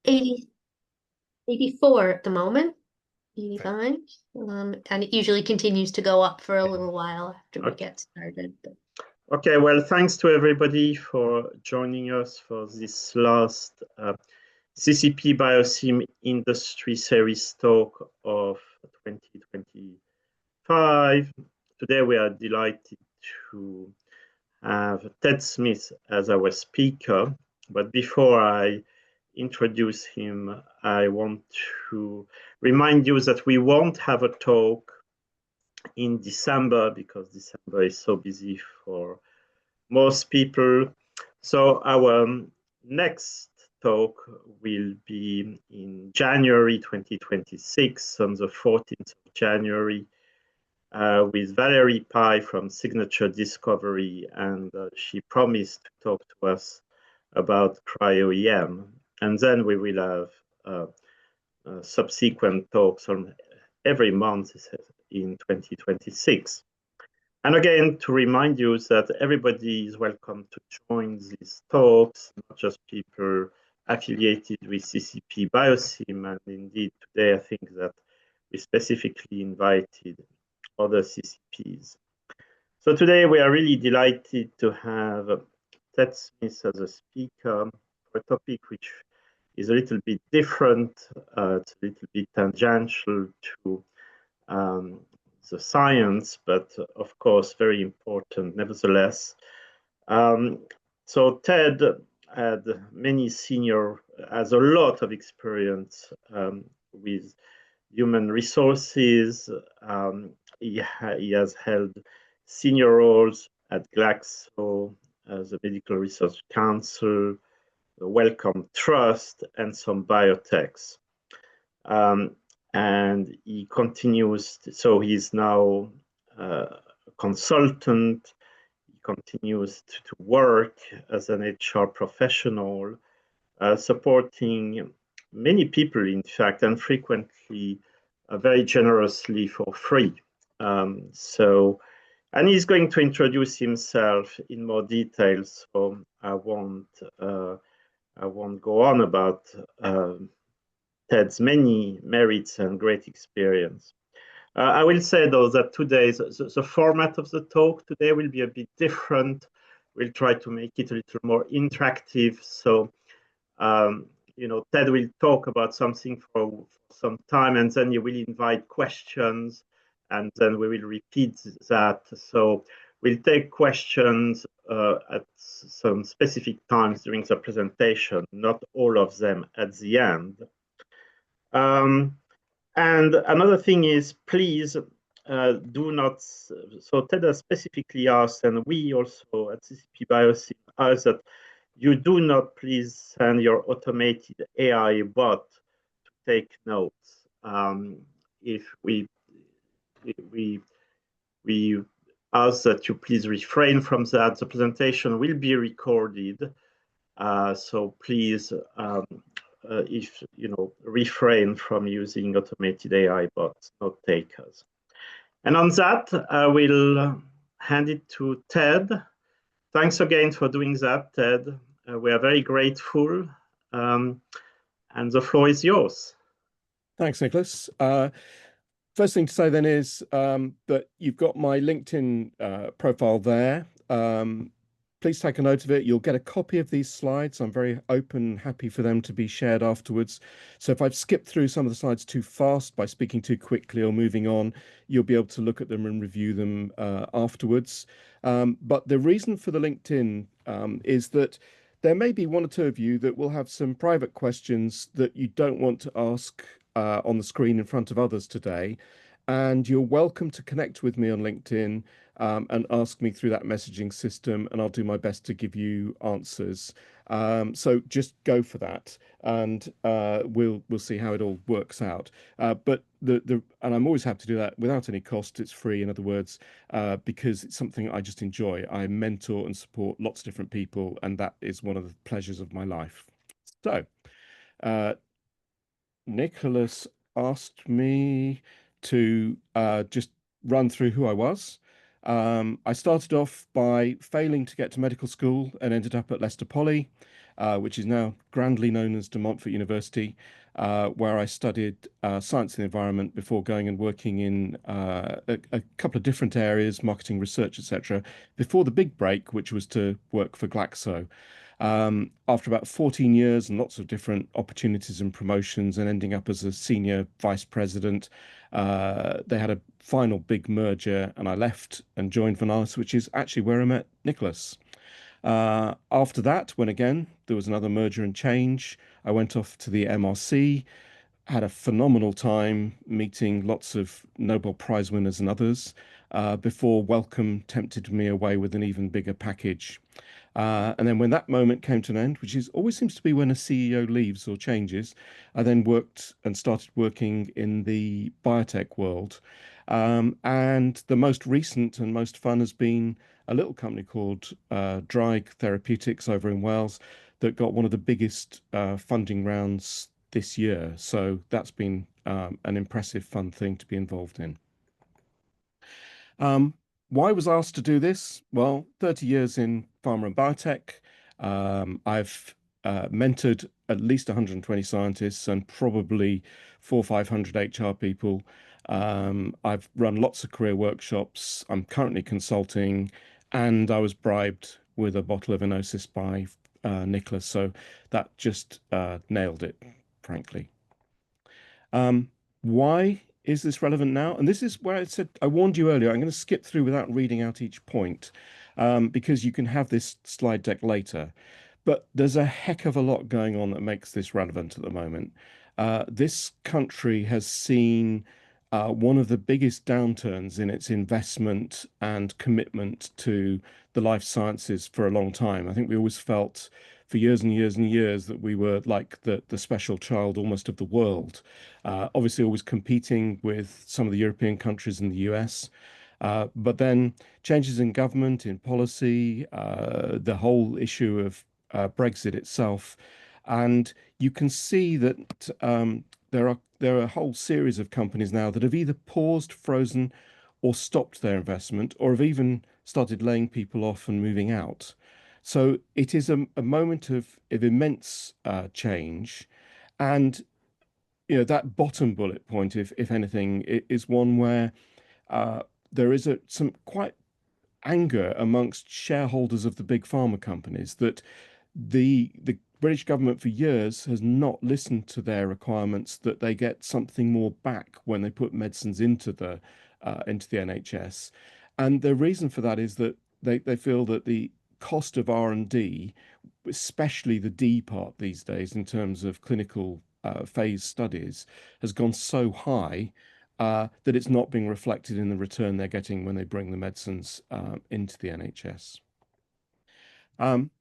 80, 84 at the moment, 85. And it usually continues to go up for a little while after we Okay. get started. But Okay, well, thanks to everybody for joining us for this last CCPBioSim Industry Series Talk of 2025. Today we are delighted to have Ted Smith as our speaker. But before I introduce him, I want to remind you that we won't have a talk in December because December is so busy for most people. So our next talk will be in January 2026, on the 14th of January, with Valerie Pai from Signature Discovery, and she promised to talk to us about cryo-EM. And then we will have subsequent talks on every month in 2026. And again, to remind you that everybody is welcome to join these talks, not just people affiliated with CCPBioSim. And indeed, today I think that we specifically invited other CCPs. So today we are really delighted to have Ted Smith as a speaker for a topic which is a little bit different. It's a little bit tangential to the science, but of course very important nevertheless. So Ted has a lot of experience with human resources. He has held senior roles at Glaxo, the Medical Research Council, the Wellcome Trust, and some biotechs. And he continues, so he's now a consultant. He continues to work as an HR professional, supporting many people, in fact, and frequently very generously for free. And he's going to introduce himself in more detail, so I won't go on about Ted's many merits and great experience. I will say, though, that today, the format of the talk today will be a bit different. We'll try to make it a little more interactive. So, Ted will talk about something for some time, and then you will invite questions, and then we will repeat that. So we'll take questions at some specific times during the presentation, not all of them at the end. And another thing is, please do not, so Ted has specifically asked, and we also at CCPBioSim ask that you do not please send your automated AI bot to take notes. If we ask that you please refrain from that. The presentation will be recorded, so please, if refrain from using automated AI bots, not takers. And on that, I will hand it to Ted. Thanks again for doing that, Ted. We are very grateful, and the floor is yours. Thanks, Nicholas. First thing to say then is that you've got my LinkedIn profile there. Please take a note of it. You'll get a copy of these slides. I'm very open and happy for them to be shared afterwards. So if I've skipped through some of the slides too fast by speaking too quickly or moving on, you'll be able to look at them and review them afterwards. But the reason for the LinkedIn is that there may be one or two of you that will have some private questions that you don't want to ask on the screen in front of others today. And you're welcome to connect with me on LinkedIn and ask me through that messaging system, and I'll do my best to give you answers. So just go for that, and we'll see how it all works out. But and I'm always happy to do that without any cost. It's free, in other words, because it's something I just enjoy. I mentor and support lots of different people, and that is one of the pleasures of my life. So, Nicholas asked me to just run through who I was. I started off by failing to get to medical school and ended up at Leicester Poly. which is now grandly known as De Montfort University, where I studied science and the environment before going and working in a couple of different areas, marketing, research, etc., before the big break, which was to work for Glaxo. After about 14 years and lots of different opportunities and promotions and ending up as a senior vice president, they had a final big merger and I left and joined Vernalis, which is actually where I met Nicholas. After that, when again there was another merger and change, I went off to the MRC, had a phenomenal time meeting lots of Nobel Prize winners and others, before Wellcome tempted me away with an even bigger package. And then when that moment came to an end, which is always seems to be when a CEO leaves or changes, I then worked and started working in the biotech world. And the most recent and most fun has been a little company called Dryg Therapeutics over in Wales that got one of the biggest funding rounds this year. So that's been an impressive, fun thing to be involved in. Why was I asked to do this? Well, 30 years in pharma and biotech. I've mentored at least 120 scientists and probably 400 or 500 HR people. I've run lots of career workshops. I'm currently consulting, and I was bribed with a bottle of Inosis by Nicholas. So that just nailed it, frankly. Why is this relevant now? And this is where I said, I warned you earlier, I'm going to skip through without reading out each point, because you can have this slide deck later. But there's a heck of a lot going on that makes this relevant at the moment. This country has seen one of the biggest downturns in its investment and commitment to the life sciences for a long time. I think we always felt for years and years and years that we were like the special child almost of the world. Obviously, always competing with some of the European countries and the US. But then changes in government, in policy, the whole issue of Brexit itself. And you can see that there are a whole series of companies now that have either paused, frozen, or stopped their investment, or have even started laying people off and moving out. So it is a moment of immense change. And that bottom bullet point, if anything, is one where there is some quite anger amongst shareholders of the big pharma companies that the British government for years has not listened to their requirements that they get something more back when they put medicines into the NHS. And the reason for that is that they feel that the cost of R&D, especially the D part these days in terms of clinical phase studies, has gone so high that it's not being reflected in the return they're getting when they bring the medicines into the NHS.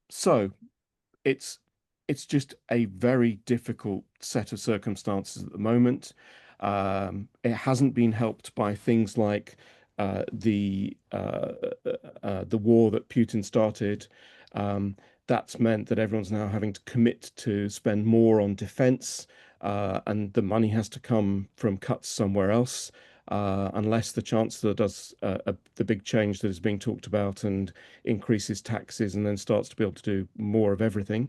So it's just a very difficult set of circumstances at the moment. It hasn't been helped by things like the war that Putin started. That's meant that everyone's now having to commit to spend more on defense, and the money has to come from cuts somewhere else, unless the Chancellor does the big change that is being talked about and increases taxes and then starts to be able to do more of everything.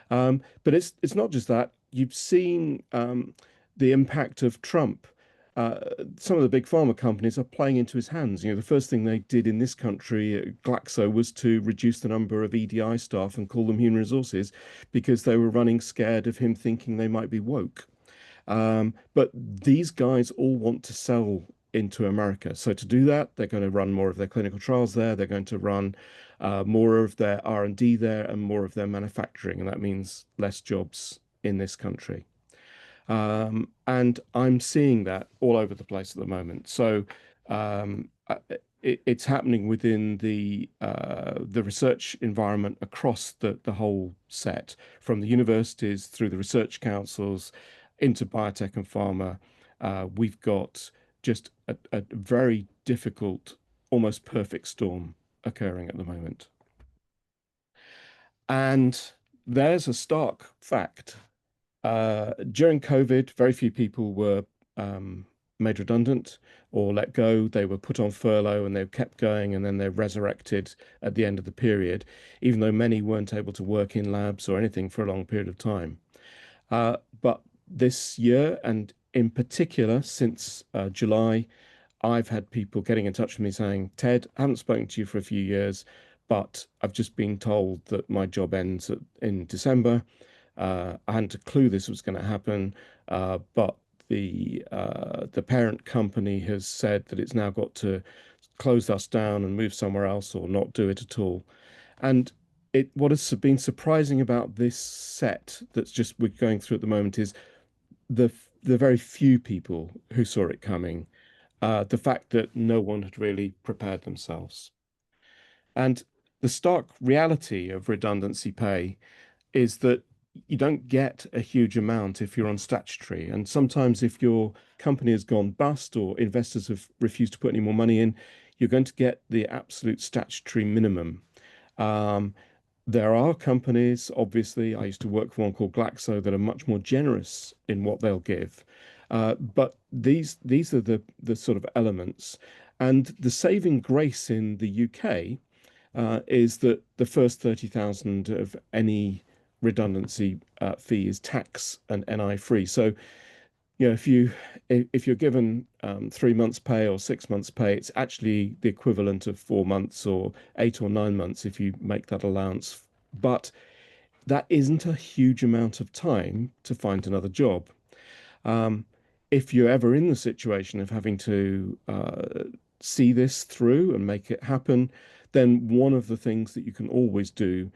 But it's not just that. You've seen the impact of Trump. Some of the big pharma companies are playing into his hands. The first thing they did in this country, Glaxo, was to reduce the number of EDI staff and call them human resources because they were running scared of him thinking they might be woke. But these guys all want to sell into America. So to do that, they're going to run more of their clinical trials there. They're going to run more of their R&D there and more of their manufacturing. And that means less jobs in this country. And I'm seeing that all over the place at the moment. So it's happening within the research environment across the whole set, from the universities through the research councils into biotech and pharma. We've got just a very difficult, almost perfect storm occurring at the moment. And there's a stark fact. During COVID, very few people were made redundant or let go. They were put on furlough and they kept going, and then they're resurrected at the end of the period, even though many weren't able to work in labs or anything for a long period of time. But this year, and in particular since July, I've had people getting in touch with me saying, Ted, I haven't spoken to you for a few years, but I've just been told that my job ends in December. I hadn't a clue this was going to happen, but the parent company has said that it's now got to close us down and move somewhere else or not do it at all. And what has been surprising about this set that's just we're going through at the moment is the the very few people who saw it coming, the fact that no one had really prepared themselves. And the stark reality of redundancy pay is that you don't get a huge amount if you're on statutory. And sometimes if your company has gone bust or investors have refused to put any more money in, you're going to get the absolute statutory minimum. Um, there are companies, obviously, I used to work for one called Glaxo, that are much more generous in what they'll give. But these are the sort of elements. And the saving grace in the UK is that the first 30,000 of any redundancy fee is tax and NI free. So, you know, if you're given 3 months pay or 6 months pay, it's actually the equivalent of 4 months or 8 or 9 months if you make that allowance. But that isn't a huge amount of time to find another job. Um, if you're ever in the situation of having to see this through and make it happen, then one of the things that you can always do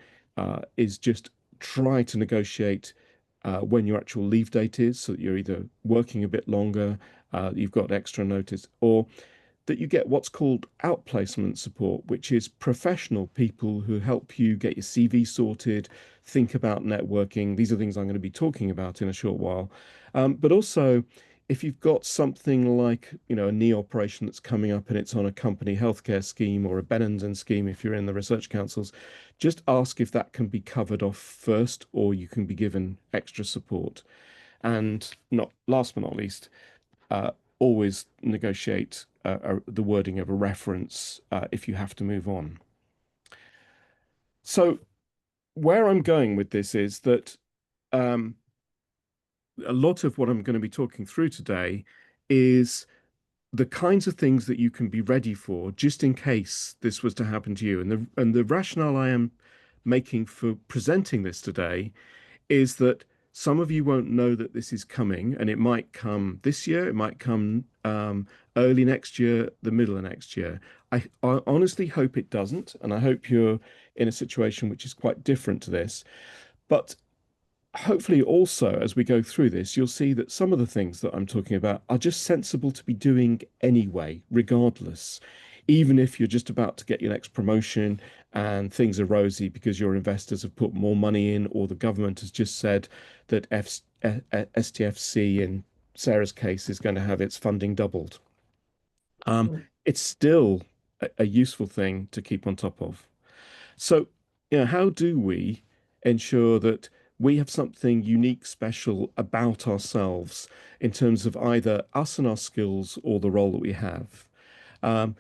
is just try to negotiate when your actual leave date is, so that you're either working a bit longer, you've got extra notice, or that you get what's called outplacement support, which is professional people who help you get your CV sorted, think about networking. These are things I'm going to be talking about in a short while. But also, if you've got something like, you know, a knee operation that's coming up and it's on a company healthcare scheme or a Benenden scheme, if you're in the research councils, just ask if that can be covered off first, or you can be given extra support. And not last but not least, uh, always negotiate the wording of a reference if you have to move on. So where I'm going with this is that um, a lot of what I'm going to be talking through today is the kinds of things that you can be ready for just in case this was to happen to you. And the rationale I am making for presenting this today is that some of you won't know that this is coming, and it might come this year, it might come early next year, the middle of next year. I honestly hope it doesn't, and I hope you're in a situation which is quite different to this. But hopefully also, as we go through this, you'll see that some of the things that I'm talking about are just sensible to be doing anyway, regardless. Even if you're just about to get your next promotion and things are rosy because your investors have put more money in, or the government has just said that STFC, in Sarah's case, is going to have its funding doubled. It's still a useful thing to keep on top of. So, you know, how do we ensure that we have something unique, special about ourselves in terms of either us and our skills or the role that we have? Um,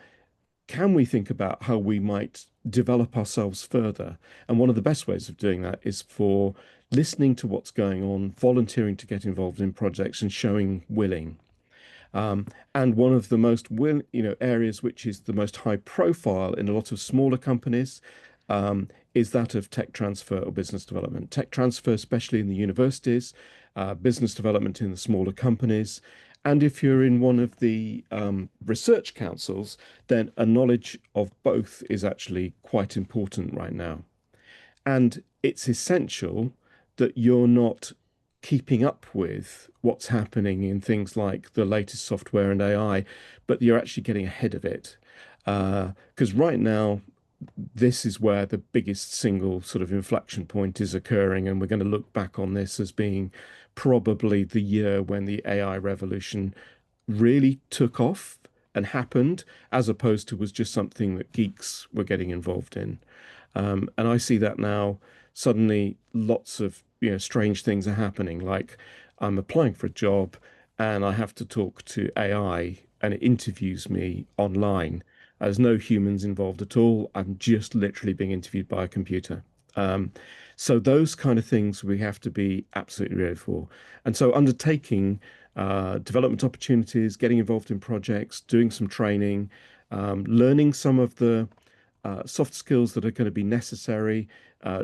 can we think about how we might develop ourselves further? And one of the best ways of doing that is for listening to what's going on, volunteering to get involved in projects, and showing willing. And one of the areas which is the most high profile in a lot of smaller companies is that of tech transfer or business development. Tech transfer, especially in the universities, business development in the smaller companies. And if you're in one of the research councils, then a knowledge of both is actually quite important right now. And it's essential that you're not keeping up with what's happening in things like the latest software and AI, but you're actually getting ahead of it. Because right now, this is where the biggest single sort of inflection point is occurring. And we're going to look back on this as being probably the year when the AI revolution really took off and happened, as opposed to was just something that geeks were getting involved in. And I see that now. Suddenly, lots of strange things are happening. Like I'm applying for a job, and I have to talk to AI and it interviews me online. There's no humans involved at all. I'm just literally being interviewed by a computer. Um, so those kind of things we have to be absolutely ready for. And so undertaking development opportunities, getting involved in projects, doing some training, learning some of the soft skills that are going to be necessary.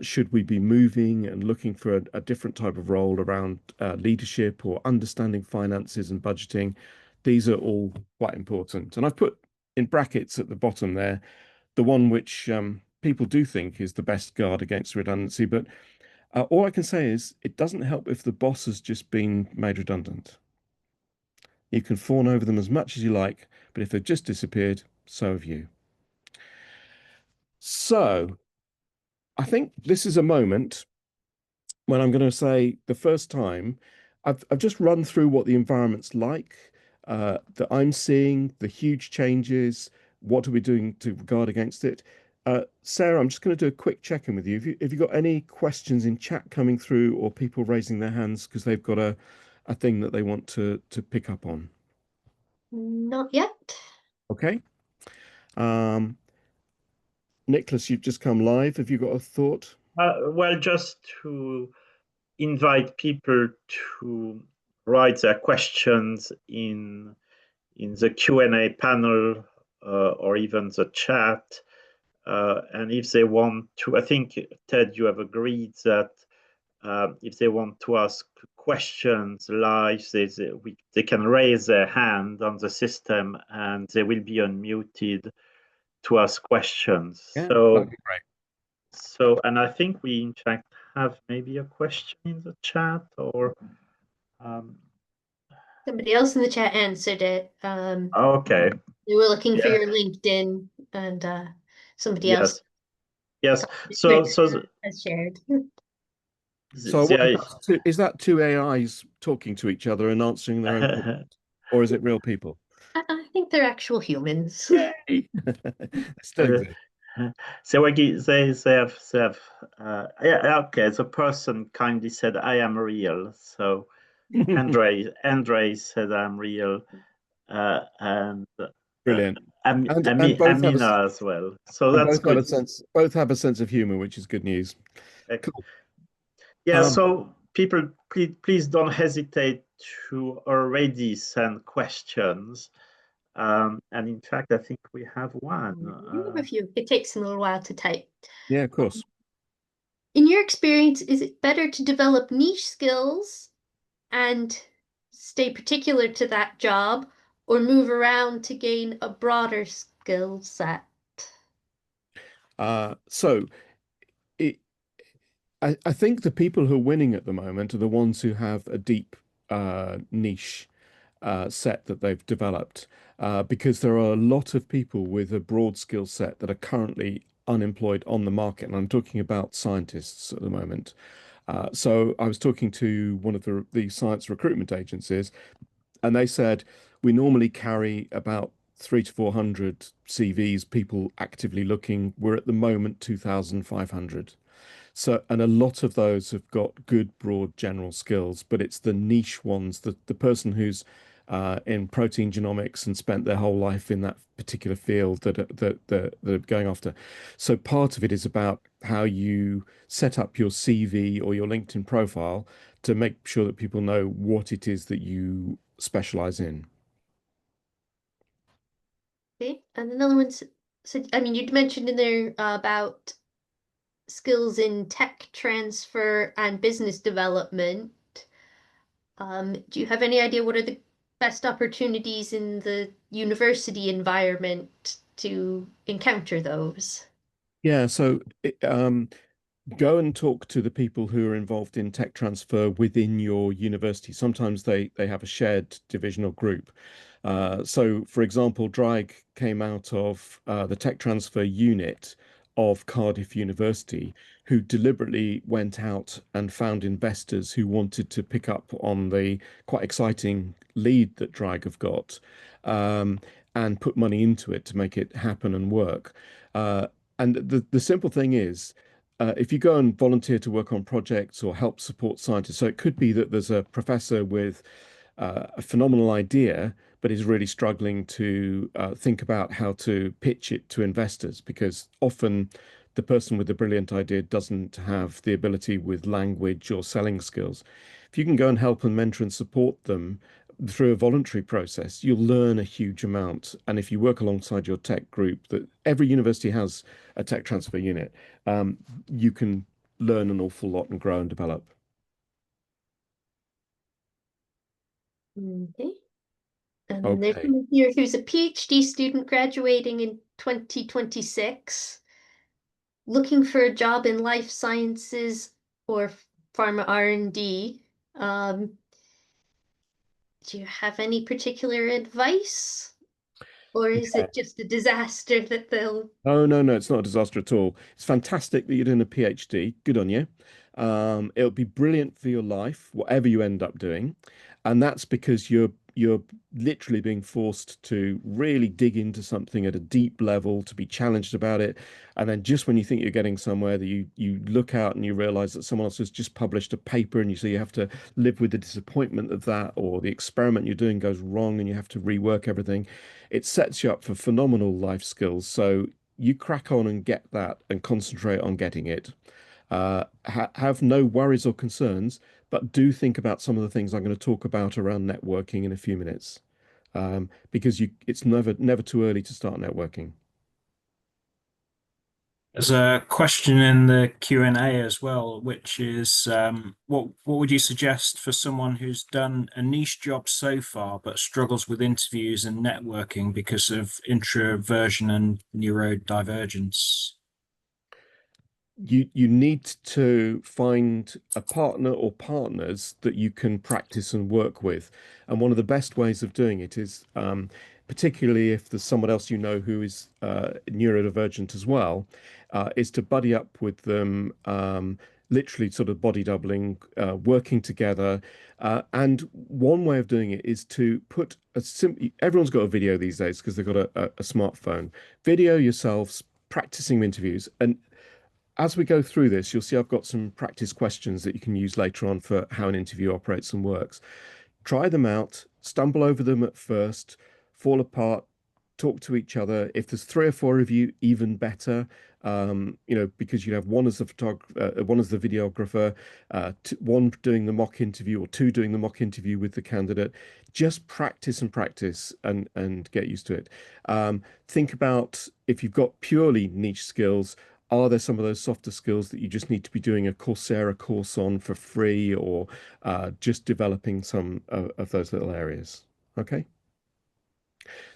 Should we be moving and looking for a different type of role around leadership or understanding finances and budgeting? These are all quite important. And I've put in brackets at the bottom there the one which people do think is the best guard against redundancy. But all I can say is it doesn't help if the boss has just been made redundant. You can fawn over them as much as you like, but if they've just disappeared, so have you. So I think this is a moment when I'm going to say the first time I've just run through what the environment's like, that I'm seeing, the huge changes, what are we doing to guard against it? Sarah, I'm just going to do a quick check-in with you. Have you got any questions in chat coming through or people raising their hands because they've got a thing that they want to pick up on? Not yet. Okay. Um, Nicholas, you've just come live. Have you got a thought? Well, just to invite people to write their questions in the Q&A panel or even the chat. And if they want to, I think, Ted, you have agreed that if they want to ask questions live, they can raise their hand on the system and they will be unmuted to ask questions. Yeah, So, that'd be great. and I think we in fact have maybe a question in the chat or. Somebody else in the chat answered it. Okay. They were looking for Yeah. your LinkedIn, and somebody else Yes. So has shared. So I wonder, is that two AIs talking to each other and answering their own questions, or is it real people? I think they're actual humans. Yay! Still exist. so they have yeah, okay, the person kindly said I am real. So Andre said I'm real, and Brilliant. And both have Amina as well. So and that's good. both have a sense of humor, which is good news. Cool. Yeah, so people, please don't hesitate to already send questions. And in fact, I think we have one. We have a few. It takes them a little while to type. Yeah, of course. In your experience, is it better to develop niche skills and stay particular to that job, or move around to gain a broader skill set? So I think the people who are winning at the moment are the ones who have a deep niche set that they've developed, because there are a lot of people with a broad skill set that are currently unemployed on the market. And I'm talking about scientists at the moment. So I was talking to one of the science recruitment agencies, and they said we normally carry about 300 to 400 CVs, people actively looking. We're at the moment 2,500. So, and a lot of those have got good, broad, general skills, but it's the niche ones, the person who's in protein genomics and spent their whole life in that particular field that are going after. So part of it is about how you set up your CV or your LinkedIn profile to make sure that people know what it is that you specialize in. Okay, and another one said, I mean, you'd mentioned in there about skills in tech transfer and business development. Do you have any idea what are the best opportunities in the university environment to encounter those? Yeah, so go and talk to the people who are involved in tech transfer within your university. Sometimes they have a shared division or group. So, for example, Drag came out of the tech transfer unit of Cardiff University, who deliberately went out and found investors who wanted to pick up on the quite exciting lead that Drag have got, and put money into it to make it happen and work. And the simple thing is, if you go and volunteer to work on projects or help support scientists, so it could be that there's a professor with a phenomenal idea, but is really struggling to think about how to pitch it to investors because often the person with the brilliant idea doesn't have the ability with language or selling skills. If you can go and help and mentor and support them through a voluntary process, you'll learn a huge amount. And if you work alongside your tech group, that every university has a tech transfer unit, you can learn an awful lot and grow and develop. Okay. And there's Okay. someone here who's a PhD student graduating in 2026, looking for a job in life sciences or pharma R&D. Do you have any particular advice? Or is Yeah. it just a disaster that they'll... Oh, no, no, it's not a disaster at all. It's fantastic that you're doing a PhD. Good on you. It'll be brilliant for your life, whatever you end up doing. And that's because you're literally being forced to really dig into something at a deep level, to be challenged about it. And then just when you think you're getting somewhere, that you look out and you realize that someone else has just published a paper and you have to live with the disappointment of that, or the experiment you're doing goes wrong and you have to rework everything. It sets you up for phenomenal life skills. So you crack on and get that and concentrate on getting it. Have no worries or concerns, but do think about some of the things I'm going to talk about around networking in a few minutes, because it's never too early to start networking. There's a question in the Q&A as well, which is what would you suggest for someone who's done a niche job so far but struggles with interviews and networking because of introversion and neurodivergence? You need to find a partner or partners that you can practice and work with. And one of the best ways of doing it is, particularly if there's someone else you know who is neurodivergent as well, is to buddy up with them, literally sort of body doubling, working together. And one way of doing it is to put a simple, everyone's got a video these days because they've got a smartphone. Video yourselves practicing interviews. And as we go through this, you'll see I've got some practice questions that you can use later on for how an interview operates and works. Try them out, stumble over them at first, fall apart, talk to each other. If there's three or four of you, even better. Because you have one as the photographer, one as the videographer, one doing the mock interview, or two doing the mock interview with the candidate. Just practice and practice and get used to it. Think about if you've got purely niche skills. Are there some of those softer skills that you just need to be doing a Coursera course on for free, or just developing some of those little areas? Okay.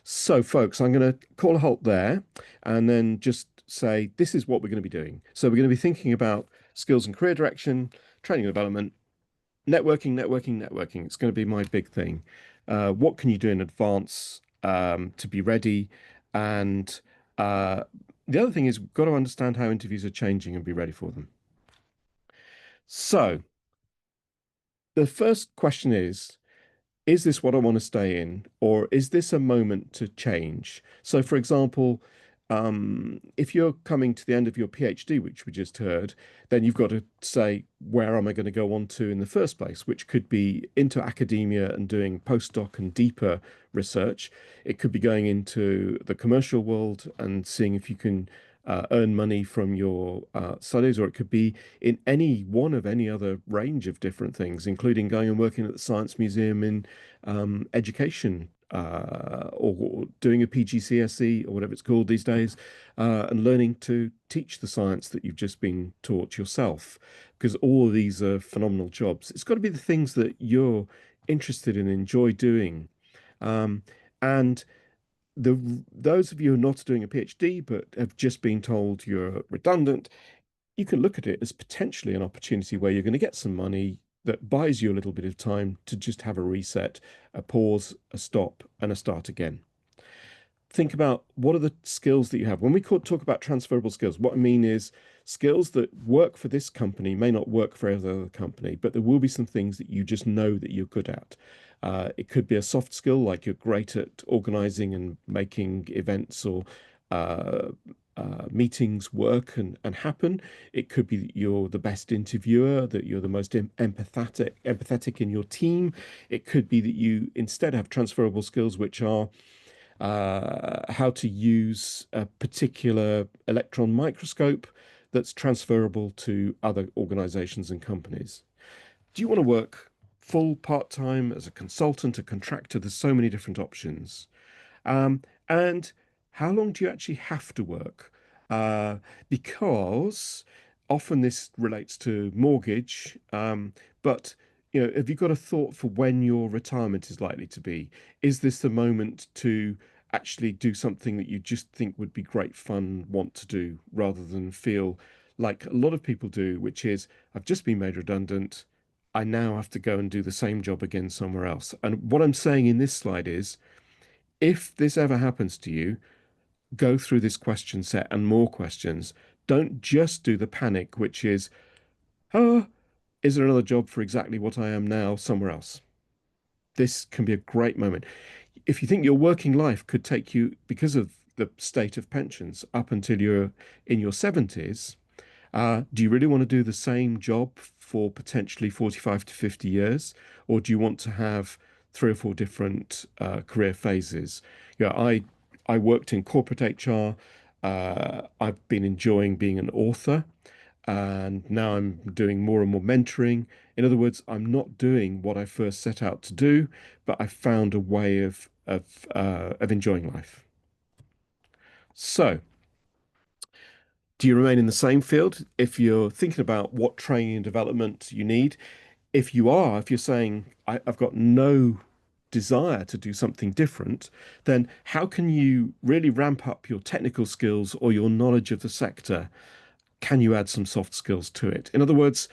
So, folks, I'm going to call a halt there and then just say this is what we're going to be doing. So, we're going to be thinking about skills and career direction, training and development, networking, networking, networking. It's going to be my big thing. What can you do in advance to be ready? And the other thing is, we've got to understand how interviews are changing and be ready for them. So, the first question is this what I want to stay in, or is this a moment to change? So, for example, if you're coming to the end of your PhD, which we just heard, then you've got to say, where am I going to go on to in the first place, which could be into academia and doing postdoc and deeper research. It could be going into the commercial world and seeing if you can earn money from your studies, or it could be in any one of any other range of different things, including going and working at the Science Museum in education, or doing a PGCSE or whatever it's called these days, and learning to teach the science that you've just been taught yourself, because all of these are phenomenal jobs. It's got to be the things that you're interested in, enjoy doing. And those of you who are not doing a PhD but have just been told you're redundant, you can look at it as potentially an opportunity where you're going to get some money that buys you a little bit of time to just have a reset, a pause, a stop, and a start again. Think about what are the skills that you have. When we talk about transferable skills, what I mean is skills that work for this company may not work for every other company, but there will be some things that you just know that you're good at. It could be a soft skill, like you're great at organizing and making events, or meetings work and happen. It could be that you're the best interviewer, that you're the most empathetic in your team. It could be that you instead have transferable skills, which are how to use a particular electron microscope that's transferable to other organizations and companies. Do you want to work full part-time as a consultant, a contractor? There's so many different options. And how long do you actually have to work? Uh, because often this relates to mortgage, but have you got a thought for when your retirement is likely to be? Is this the moment to actually do something that you just think would be great fun, want to do, rather than feel like a lot of people do, which is, I've just been made redundant. I now have to go and do the same job again somewhere else. And what I'm saying in this slide is, if this ever happens to you, go through this question set and more questions. Don't just do the panic, which is, oh, is there another job for exactly what I am now somewhere else? This can be a great moment. If you think your working life could take you, because of the state of pensions, up until you're in your 70s, do you really want to do the same job for potentially 45 to 50 years? Or do you want to have three or four different career phases? I worked in corporate HR. I've been enjoying being an author, and now I'm doing more and more mentoring. In other words, I'm not doing what I first set out to do, but I found a way of enjoying life. So, do you remain in the same field? If you're thinking about what training and development you need, if you're saying, I've got no desire to do something different, then how can you really ramp up your technical skills or your knowledge of the sector? Can you add some soft skills to it? In other words,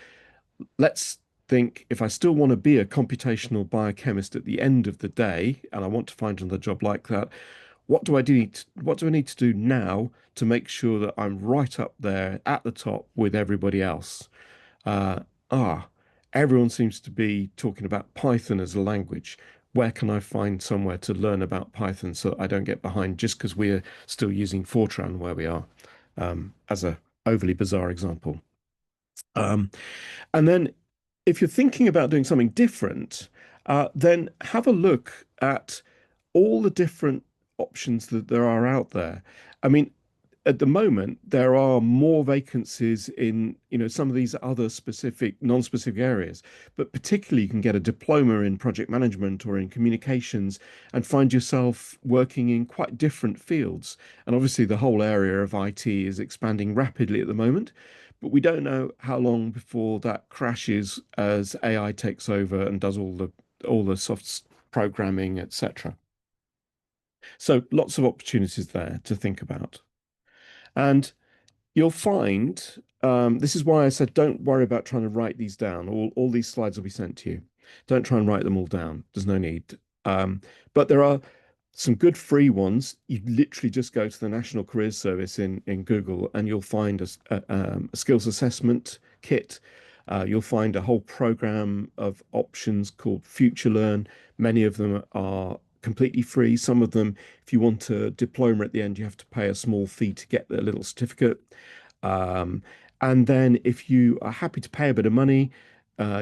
let's think, if I still want to be a computational biochemist at the end of the day, and I want to find another job like that, what do I need to do now to make sure that I'm right up there at the top with everybody else? Uh, ah, Everyone seems to be talking about Python as a language. Where can I find somewhere to learn about Python so that I don't get behind just because we're still using Fortran where we are, as a overly bizarre example. Um, and then if you're thinking about doing something different, then have a look at all the different options that there are out there. I mean, at the moment, there are more vacancies in, some of these other specific, non-specific areas, but particularly you can get a diploma in project management or in communications and find yourself working in quite different fields. And obviously the whole area of IT is expanding rapidly at the moment, but we don't know how long before that crashes as AI takes over and does all the soft programming, etc. So lots of opportunities there to think about. And you'll find, this is why I said don't worry about trying to write these down. All these slides will be sent to you. Don't try and write them all down. There's no need. But there are some good free ones. You literally just go to the National Careers Service in Google and you'll find a skills assessment kit. You'll find a whole program of options called Future Learn. Many of them are completely free. Some of them, if you want a diploma at the end, you have to pay a small fee to get the little certificate. And then if you are happy to pay a bit of money,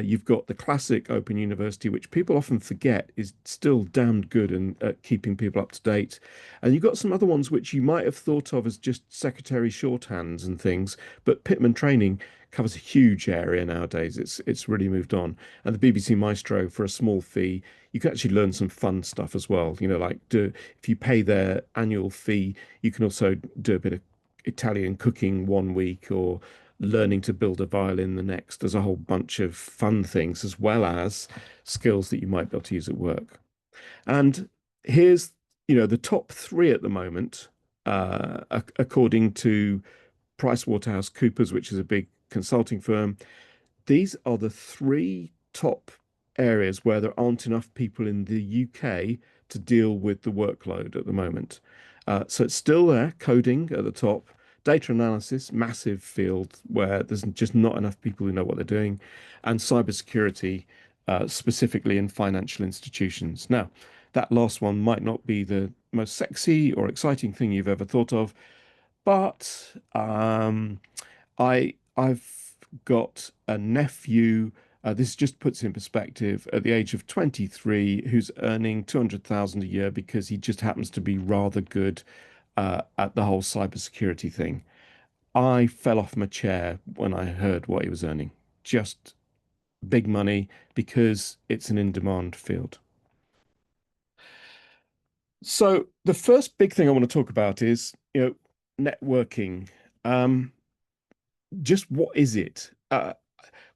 you've got the classic Open University, which people often forget is still damned good and at keeping people up to date. And you've got some other ones which you might have thought of as just secretary shorthands and things, but Pitman Training covers a huge area nowadays. It's really moved on. And the BBC Maestro, for a small fee, you can actually learn some fun stuff as well. If you pay their annual fee, you can also do a bit of Italian cooking one week or learning to build a violin the next. There's a whole bunch of fun things as well as skills that you might be able to use at work. And here's, the top three at the moment, according to PricewaterhouseCoopers, which is a big consulting firm. These are the three top areas where there aren't enough people in the UK to deal with the workload at the moment. So it's still there, coding at the top, data analysis, massive field where there's just not enough people who know what they're doing, and cybersecurity, specifically in financial institutions. Now, that last one might not be the most sexy or exciting thing you've ever thought of, but I've got a nephew. This just puts in perspective at the age of 23, who's earning 200,000 a year because he just happens to be rather good at the whole cybersecurity thing. I fell off my chair when I heard what he was earning. Just big money because it's an in-demand field. So the first big thing I want to talk about is, networking. Um, just what is it?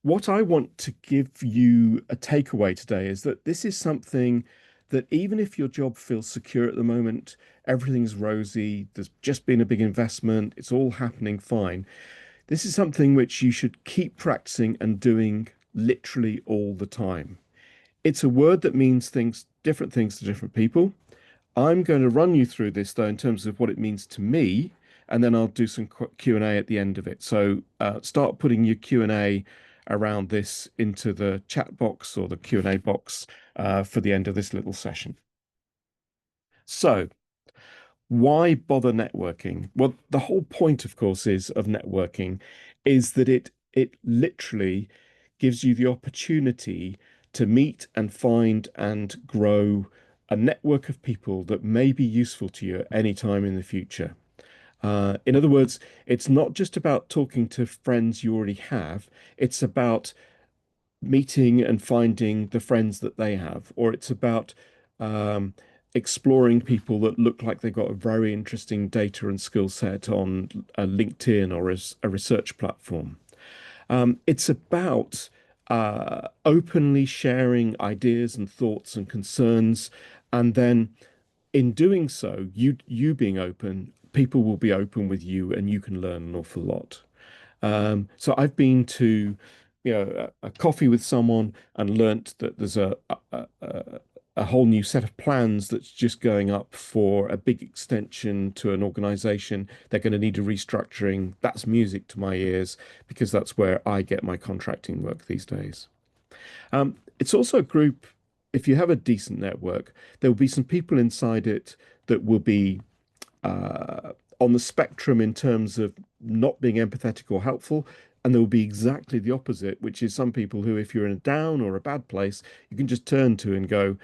What I want to give you a takeaway today is that this is something that even if your job feels secure at the moment, everything's rosy, there's just been a big investment, it's all happening fine. This is something which you should keep practicing and doing literally all the time. It's a word that means different things to different people. I'm going to run you through this though in terms of what it means to me, and then I'll do some Q&A at the end of it. So start putting your Q&A around this into the chat box or the Q&A box for the end of this little session. So why bother networking? Well, the whole point, of course, of networking is that it literally gives you the opportunity to meet and find and grow a network of people that may be useful to you at any time in the future. In other words, it's not just about talking to friends you already have, it's about meeting and finding the friends that they have, or it's about um, exploring people that look like they've got a very interesting data and skill set on a LinkedIn or a research platform. It's about openly sharing ideas and thoughts and concerns, and then in doing so, you being open, people will be open with you, and you can learn an awful lot. So I've been to, a coffee with someone and learnt that there's a whole new set of plans that's just going up for a big extension to an organization. They're going to need a restructuring. That's music to my ears because that's where I get my contracting work these days. It's also a group, if you have a decent network, there will be some people inside it that will be on the spectrum in terms of not being empathetic or helpful. And there will be exactly the opposite, which is some people who, if you're in a down or a bad place, you can just turn to and go,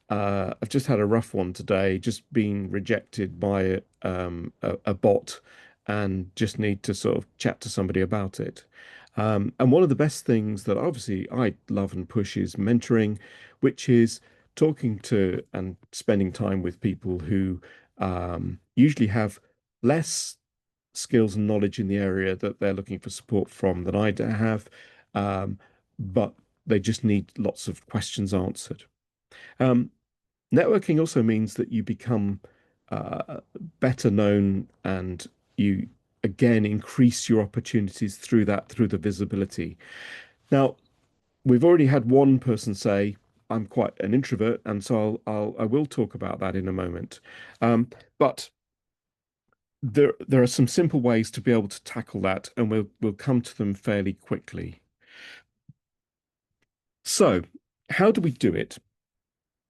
I've just had a rough one today, just being rejected by a bot and just need to sort of chat to somebody about it. And one of the best things that obviously I love and push is mentoring, which is talking to and spending time with people who usually have less skills and knowledge in the area that they're looking for support from than I have, but they just need lots of questions answered. Um, Networking also means that you become uh, better known and you again increase your opportunities through the visibility. Now, we've already had one person say, I'm quite an introvert, and so I will talk about that in a moment. But there are some simple ways to be able to tackle that, and we'll come to them fairly quickly. So, how do we do it?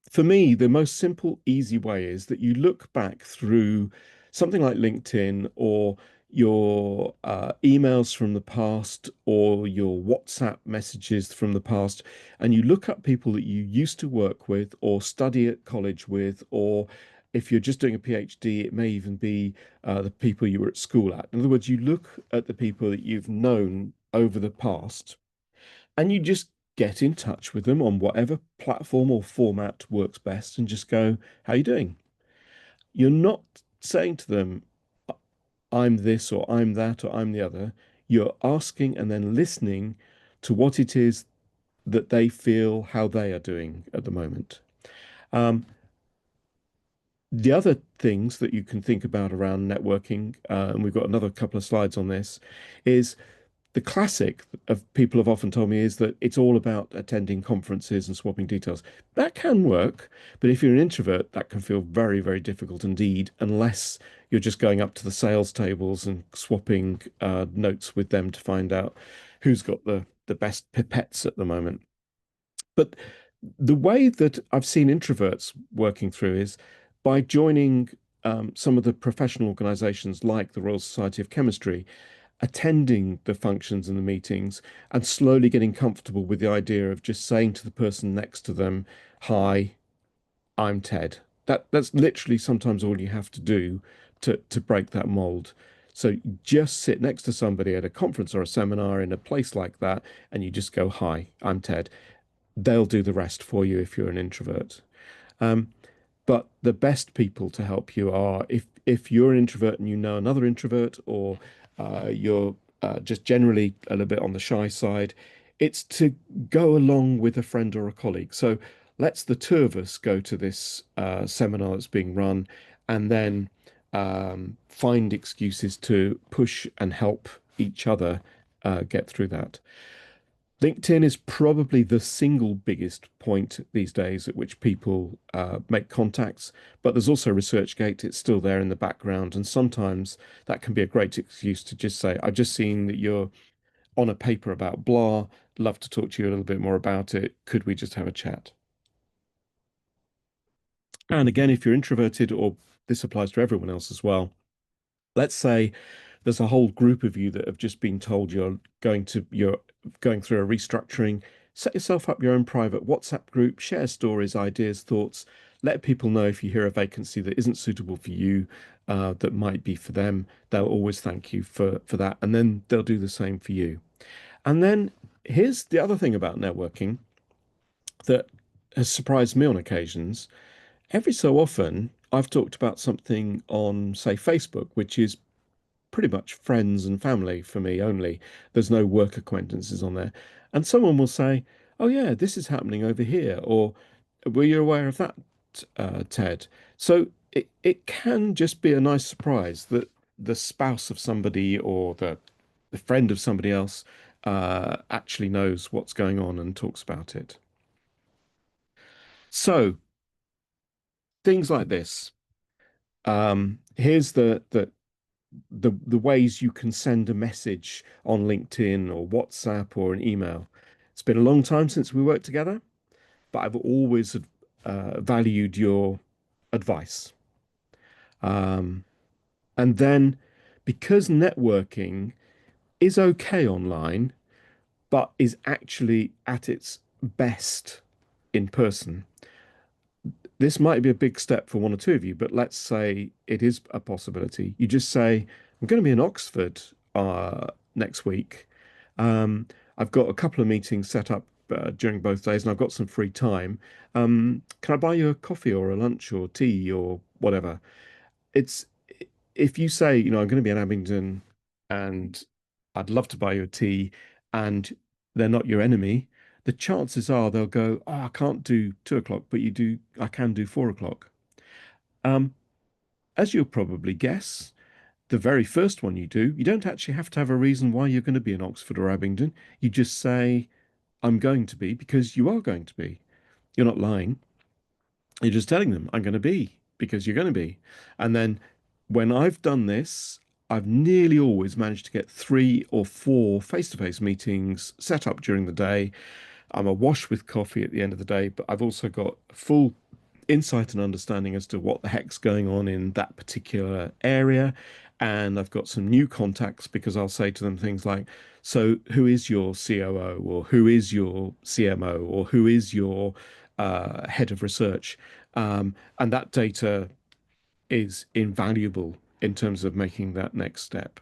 For me, the most simple, easy way is that you look back through something like LinkedIn or your emails from the past or your WhatsApp messages from the past, and you look up people that you used to work with or study at college with, or if you're just doing a PhD, it may even be the people you were at school at. In other words, you look at the people that you've known over the past and you just get in touch with them on whatever platform or format works best and just go, how you doing? You're not saying to them, I'm this or I'm that or I'm the other. You're asking and then listening to what it is that they feel, how they are doing at the moment. The other things that you can think about around networking, and we've got another couple of slides on this, is the classic of people have often told me is that it's all about attending conferences and swapping details. That can work, but if you're an introvert, that can feel very, very difficult indeed, unless you're just going up to the sales tables and swapping notes with them to find out who's got the best pipettes at the moment. But the way that I've seen introverts working through is by joining some of the professional organizations like the Royal Society of Chemistry, attending the functions and the meetings and slowly getting comfortable with the idea of just saying to the person next to them, "Hi, I'm Ted." That's literally sometimes all you have to do to break that mold. So just sit next to somebody at a conference or a seminar in a place like that, and you just go, "Hi, I'm Ted." They'll do the rest for you if you're an introvert. Um, but the best people to help you are if you're an introvert and you know another introvert, or you're just generally a little bit on the shy side, it's to go along with a friend or a colleague. So let's the two of us go to this seminar that's being run, and then find excuses to push and help each other get through that. LinkedIn is probably the single biggest point these days at which people make contacts, but there's also ResearchGate. It's still there in the background, and sometimes that can be a great excuse to just say, "I've just seen that you're on a paper about blah. Love to talk to you a little bit more about it. Could we just have a chat?" And again, if you're introverted, or this applies to everyone else as well, let's say there's a whole group of you that have just been told you're going through a restructuring. Set yourself up your own private WhatsApp group, share stories, ideas, thoughts. Let people know if you hear a vacancy that isn't suitable for you, that might be for them. They'll always thank you for that, and then they'll do the same for you. And then here's the other thing about networking that has surprised me on occasions. Every so often, I've talked about something on, say, Facebook, which is pretty much friends and family for me only. There's no work acquaintances on there. And someone will say, "Oh, yeah, this is happening over here," or "Were you aware of that, Ted?" So it can just be a nice surprise that the spouse of somebody, or the friend of somebody else actually knows what's going on and talks about it. So things like this. Here's the ways you can send a message on LinkedIn or WhatsApp or an email. It's been a long time since we worked together, but I've always valued your advice. Um, and then, because networking is okay online, but is actually at its best in person, this might be a big step for one or two of you, but let's say it is a possibility. You just say, "I'm going to be in Oxford next week. Um, I've got a couple of meetings set up during both days, and I've got some free time. Can I buy you a coffee or a lunch or tea or whatever?" It's If you say, "I'm going to be in Abingdon and I'd love to buy you a tea," and they're not your enemy, the chances are they'll go, "Oh, I can't do 2 o'clock, but I can do 4 o'clock." Um, as you'll probably guess, the very first one you do, you don't actually have to have a reason why you're going to be in Oxford or Abingdon. You just say, "I'm going to be," because you are going to be. You're not lying. You're just telling them, "I'm going to be," because you're going to be. And then when I've done this, I've nearly always managed to get 3 or 4 face-to-face meetings set up during the day. I'm awash with coffee at the end of the day, but I've also got full insight and understanding as to what the heck's going on in that particular area. And I've got some new contacts, because I'll say to them things like, "So who is your COO, or who is your CMO, or who is your head of research?" And that data is invaluable in terms of making that next step.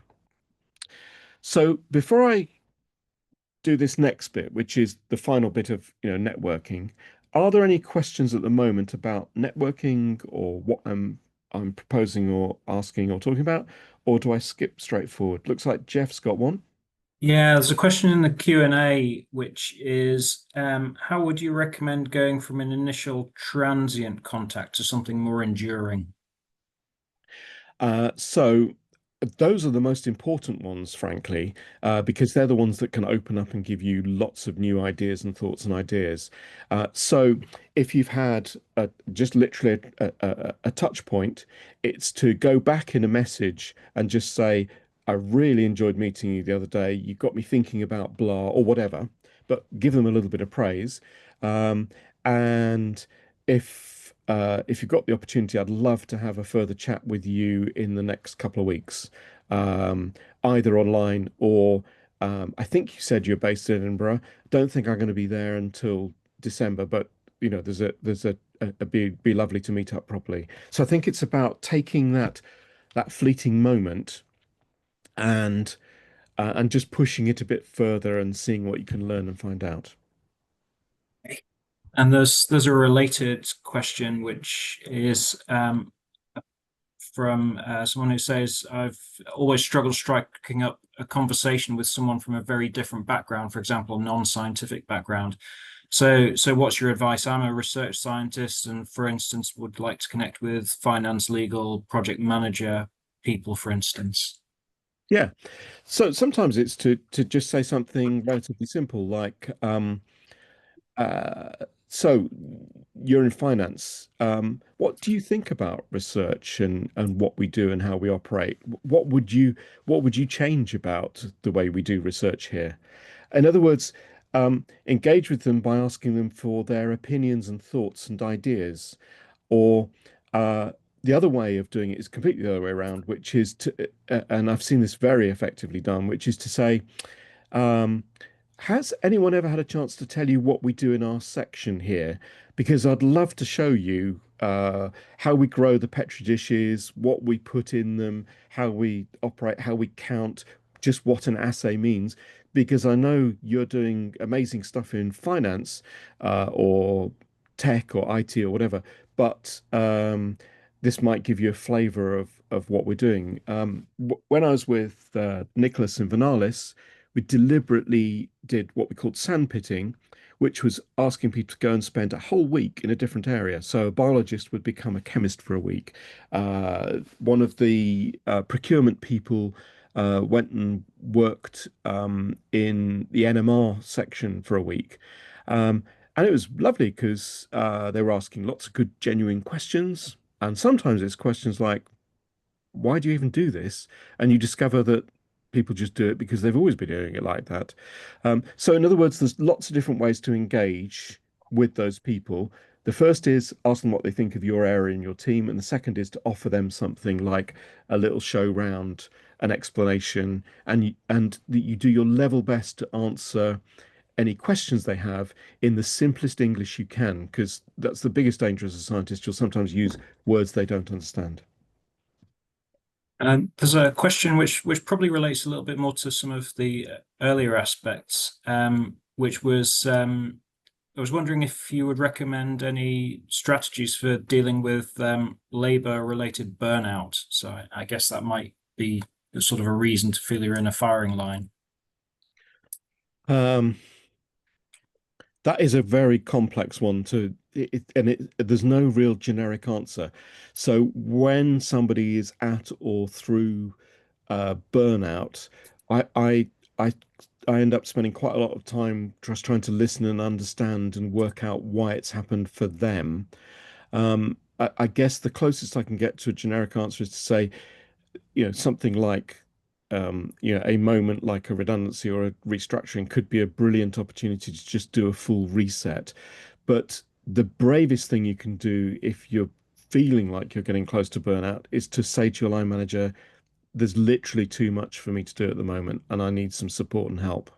So before I do this next bit, which is the final bit of networking, are there any questions at the moment about networking, or what I'm proposing or asking or talking about, or do I skip straight forward? Looks like Jeff's got one. Yeah, there's a question in the Q&A, which is, how would you recommend going from an initial transient contact to something more enduring? So those are the most important ones, frankly, because they're the ones that can open up and give you lots of new ideas and thoughts and ideas. So if you've had just literally a touch point, it's to go back in a message and just say, "I really enjoyed meeting you the other day. You got me thinking about blah," or whatever, but give them a little bit of praise. And if if you've got the opportunity, I'd love to have a further chat with you in the next couple of weeks, um, either online or I think you said you're based in Edinburgh. Don't think I'm going to be there until December, but be lovely to meet up properly. So I think it's about taking that fleeting moment and just pushing it a bit further and seeing what you can learn and find out. And there's a related question, which is from someone who says, I've always struggled striking up a conversation with someone from a very different background, for example, non-scientific background. So what's your advice? I'm a research scientist and, for instance, would like to connect with finance, legal, project manager people, for instance. Yeah. So sometimes it's to just say something relatively simple like, uh, so you're in finance. What do you think about research and what we do and how we operate? What would you change about the way we do research here? In other words, engage with them by asking them for their opinions and thoughts and ideas. Or uh, the other way of doing it is completely the other way around, which is and I've seen this very effectively done, which is to say, um, has anyone ever had a chance to tell you what we do in our section here? Because I'd love to show you how we grow the Petri dishes, what we put in them, how we operate, how we count, just what an assay means. Because I know you're doing amazing stuff in finance or tech or IT or whatever, but this might give you a flavor of what we're doing. When I was with Nicholas and Vernalis, we deliberately did what we called sandpitting, which was asking people to go and spend a whole week in a different area. So a biologist would become a chemist for a week. One of the procurement people went and worked in the NMR section for a week. Um, and it was lovely because they were asking lots of good, genuine questions. And sometimes it's questions like, why do you even do this? And you discover that people just do it because they've always been doing it like that. So, in other words, there's lots of different ways to engage with those people. The first is ask them what they think of your area and your team, and the second is to offer them something like a little show round, an explanation, and that you do your level best to answer any questions they have in the simplest English you can, because that's the biggest danger as a scientist. You'll sometimes use words they don't understand. There's a question which probably relates a little bit more to some of the earlier aspects, which was I was wondering if you would recommend any strategies for dealing with labor-related burnout. So I guess that might be sort of a reason to feel you're in a firing line. Um, that is a very complex one there's no real generic answer. So when somebody is at or through burnout, I, I I I end up spending quite a lot of time just trying to listen and understand and work out why it's happened for them. I guess the closest I can get to a generic answer is to say, something like, a moment like a redundancy or a restructuring could be a brilliant opportunity to just do a full reset. But the bravest thing you can do if you're feeling like you're getting close to burnout is to say to your line manager, there's literally too much for me to do at the moment, and I need some support and help.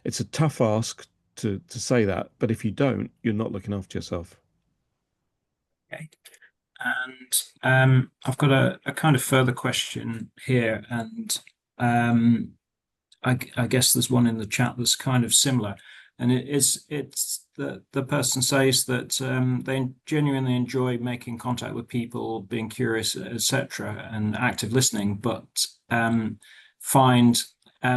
It's a tough ask to say that, but if you don't, you're not looking after yourself. Okay. And I've got a kind of further question here, and I guess there's one in the chat that's kind of similar, and it's the person says that they genuinely enjoy making contact with people, being curious, etc., and active listening, but find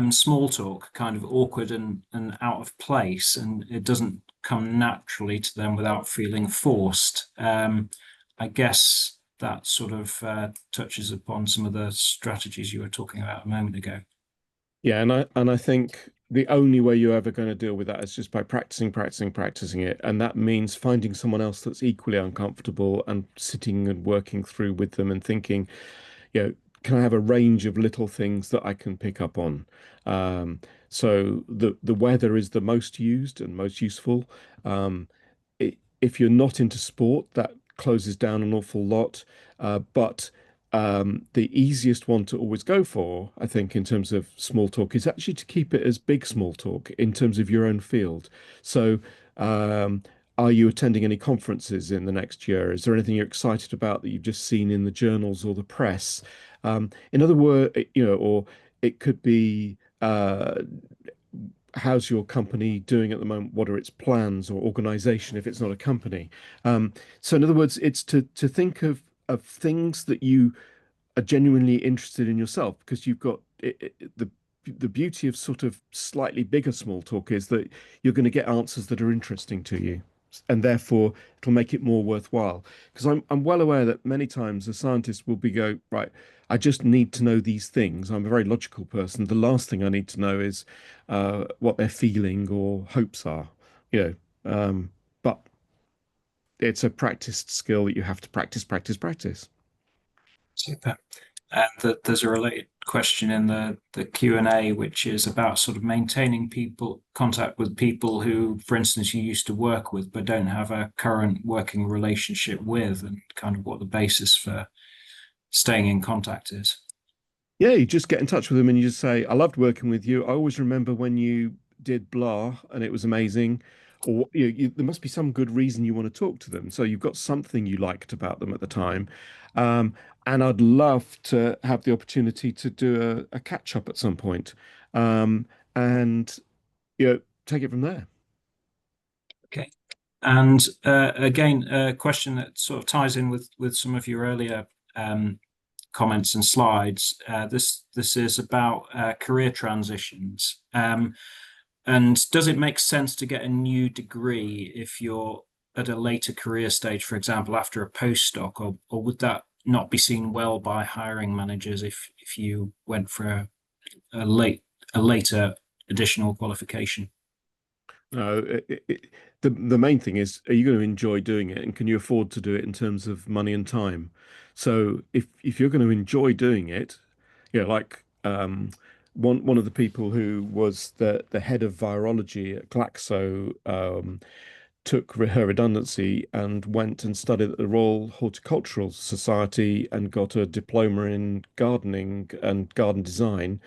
small talk kind of awkward and out of place, and it doesn't come naturally to them without feeling forced. I guess that sort of touches upon some of the strategies you were talking about a moment ago. Yeah, and I think the only way you're ever going to deal with that is just by practicing, practicing, practicing it. And that means finding someone else that's equally uncomfortable and sitting and working through with them and thinking, can I have a range of little things that I can pick up on? So the weather is the most used and most useful. If you're not into sport, that closes down an awful lot. But the easiest one to always go for, I think, in terms of small talk, is actually to keep it as big small talk in terms of your own field. So, are you attending any conferences in the next year? Is there anything you're excited about that you've just seen in the journals or the press? In other words, or it could be how's your company doing at the moment? What are its plans or organization if it's not a company? So in other words, it's to think of things that you are genuinely interested in yourself, because you've got the beauty of sort of slightly bigger small talk is that you're going to get answers that are interesting to you, and therefore it'll make it more worthwhile. Because I'm well aware that many times a scientist will be go, right, I just need to know these things. I'm a very logical person. The last thing I need to know is what their feeling or hopes are, you know. But it's a practiced skill that you have to practice, practice, practice. Super. And there's a related question in the Q&A, which is about sort of maintaining contact with people who, for instance, you used to work with but don't have a current working relationship with, and kind of what the basis for staying in contact is. Yeah, you just get in touch with them and you just say, I loved working with you. I always remember when you did blah and it was amazing. Or there must be some good reason you want to talk to them. So you've got something you liked about them at the time. And I'd love to have the opportunity to do a catch up at some point. And take it from there. Okay. And again, a question that sort of ties in with some of your earlier comments and slides. This is about career transitions. And does it make sense to get a new degree if you're at a later career stage, for example, after a postdoc, or would that not be seen well by hiring managers if you went for a later additional qualification? No, the main thing is, are you going to enjoy doing it, and can you afford to do it in terms of money and time? So if you're going to enjoy doing it, like one of the people who was the head of virology at Glaxo took her redundancy and went and studied at the Royal Horticultural Society and got a diploma in gardening and garden design,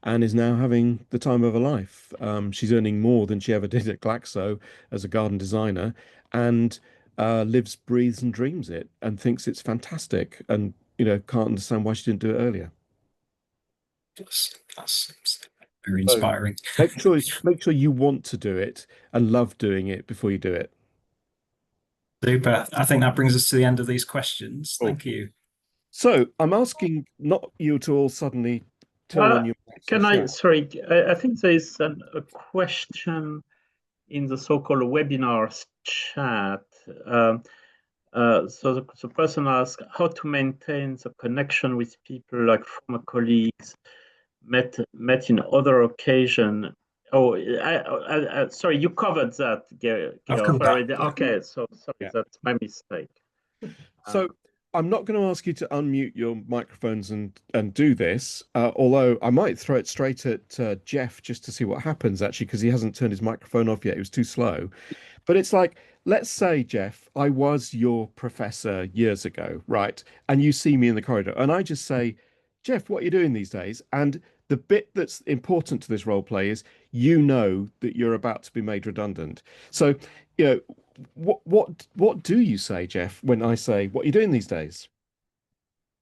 and is now having the time of her life. She's earning more than she ever did at Glaxo as a garden designer, and lives, breathes, and dreams it, and thinks it's fantastic, and can't understand why she didn't do it earlier. That's very So inspiring. make sure you want to do it and love doing it before you do it. Super. I think that brings us to the end of these questions. Cool. Thank you. So I'm asking not you to all suddenly turn on your mics and shout. Sorry, I think there is a question in the so-called webinars chat. So the person asks how to maintain the connection with people, like former colleagues met in other occasion. Oh, sorry, you covered that, Geoff, already. Okay, so sorry, that's my mistake. So I'm not going to ask you to unmute your microphones and do this, although I might throw it straight at Jeff just to see what happens, actually, because he hasn't turned his microphone off yet. He was too slow. But it's like, let's say, Jeff, I was your professor years ago, right? And you see me in the corridor, and I just say, Jeff, what are you doing these days? And the bit that's important to this role play is you know that you're about to be made redundant. So, what do you say, Jeff, when I say, what are you doing these days?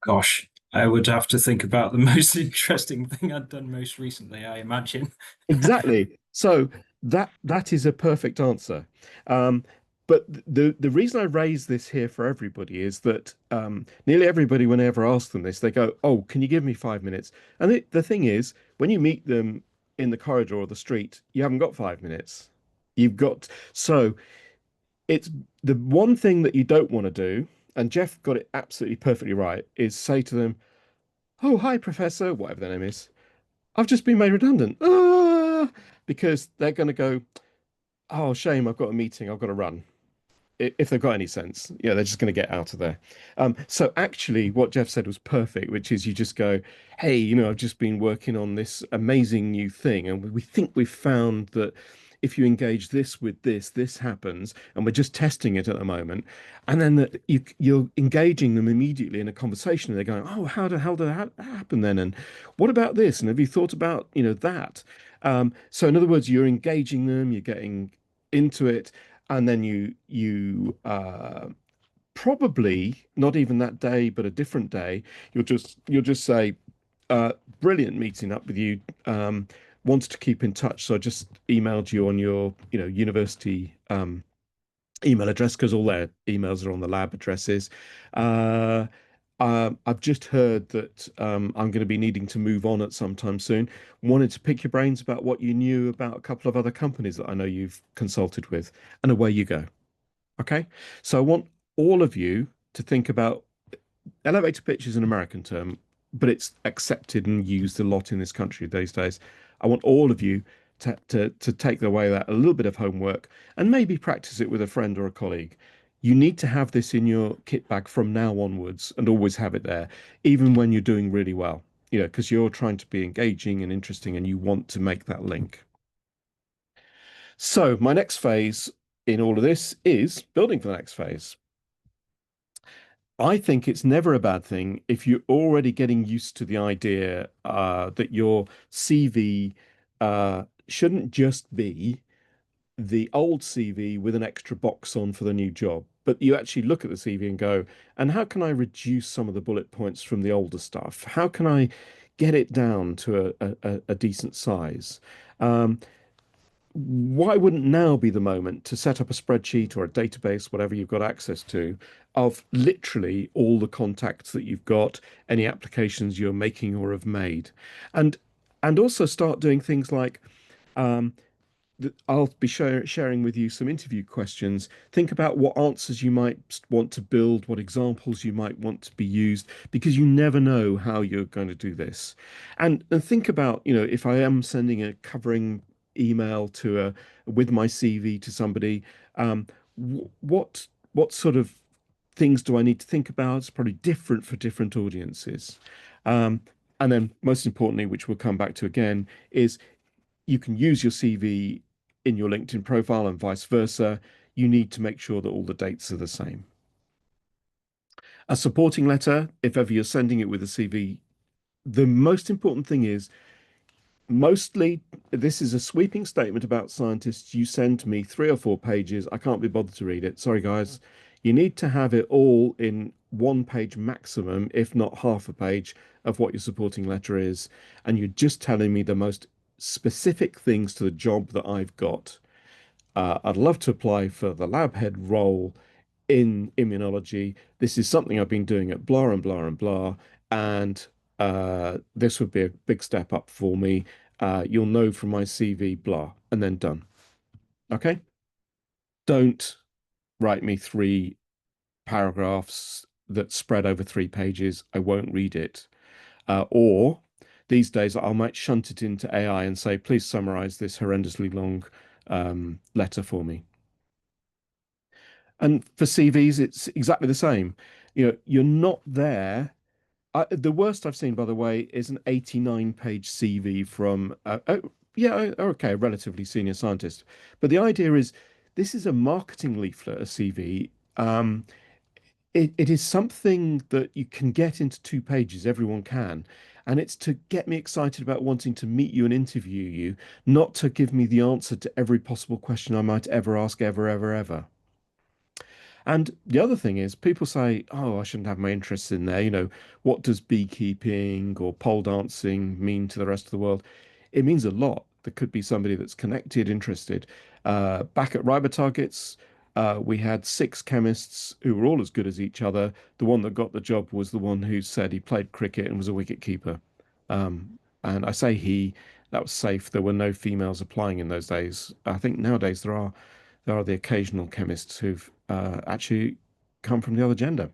Gosh, I would have to think about the most interesting thing I'd done most recently, I imagine. Exactly. So that is a perfect answer. But the reason I raise this here for everybody is that nearly everybody, whenever I ask them this, they go, "Oh, can you give me 5 minutes?" And the thing is, when you meet them in the corridor or the street, you haven't got 5 minutes. So it's the one thing that you don't want to do, and Jeff got it absolutely perfectly right, is say to them, "Oh, hi, Professor," whatever their name is. "I've just been made redundant." Ah! Because they're going to go, "Oh, shame, I've got a meeting, I've got to run." If they've got any sense, they're just going to get out of there. So actually, what Jeff said was perfect, which is you just go, "Hey, I've just been working on this amazing new thing, and we think we've found that if you engage this with this happens, and we're just testing it at the moment. And then you're engaging them immediately in a conversation, and they're going, oh, how the hell did that happen then? And what about this? And have you thought about, that? So in other words, you're engaging them, you're getting into it, and then you probably not even that day, but a different day, you'll just say, brilliant meeting up with you. Wanted to keep in touch, so I just emailed you on your, university email address because all their emails are on the lab addresses. Uh, I've just heard that I'm going to be needing to move on at some time soon. Wanted to pick your brains about what you knew about a couple of other companies that I know you've consulted with, and away you go. Okay, so I want all of you to think about elevator pitch is an American term, but it's accepted and used a lot in this country these days. I want all of you to take away that a little bit of homework and maybe practice it with a friend or a colleague. You need to have this in your kit bag from now onwards and always have it there, even when you're doing really well, because you're trying to be engaging and interesting and you want to make that link. So my next phase in all of this is building for the next phase. I think it's never a bad thing if you're already getting used to the idea that your CV shouldn't just be the old CV with an extra box on for the new job, but you actually look at the CV and go, and how can I reduce some of the bullet points from the older stuff? How can I get it down to a decent size? Why wouldn't now be the moment to set up a spreadsheet or a database, whatever you've got access to, of literally all the contacts that you've got, any applications you're making or have made, and also start doing things like um, I'll be sharing with you some interview questions. Think about what answers you might want to build, what examples you might want to be used, because you never know how you're going to do this. And think about, if I am sending a covering email with my CV to somebody, what sort of things do I need to think about? It's probably different for different audiences. Um, and then most importantly, which we'll come back to again, is you can use your CV in your LinkedIn profile and vice versa. You need to make sure that all the dates are the same. A supporting letter, if ever you're sending it with a CV, the most important thing is mostly this is a sweeping statement about scientists. You send me 3 or 4 pages. I can't be bothered to read it. Sorry, guys. You need to have it all in 1 page maximum, if not half a page of what your supporting letter is. And you're just telling me the most specific things to the job that I've got. I'd love to apply for the lab head role in immunology. This is something I've been doing at blah and blah and blah, and this would be a big step up for me. You'll know from my CV, blah, and then done. Okay? Don't write me 3 paragraphs that spread over 3 pages. I won't read it. Or these days, I might shunt it into AI and say, please summarize this horrendously long letter for me. And for CVs, it's exactly the same. You're not there. The worst I've seen, by the way, is an 89-page CV from, okay, a relatively senior scientist. But the idea is this is a marketing leaflet, a CV. It is something that you can get into 2 pages, everyone can. And it's to get me excited about wanting to meet you and interview you, not to give me the answer to every possible question I might ever ask, ever, ever, ever. And the other thing is, people say, oh, I shouldn't have my interests in there. What does beekeeping or pole dancing mean to the rest of the world? It means a lot. There could be somebody that's connected, interested. Back at Riber Targets, we had 6 chemists who were all as good as each other. The one that got the job was the one who said he played cricket and was a wicket keeper. And I say that was safe. There were no females applying in those days. I think nowadays there are the occasional chemists who've actually come from the other gender.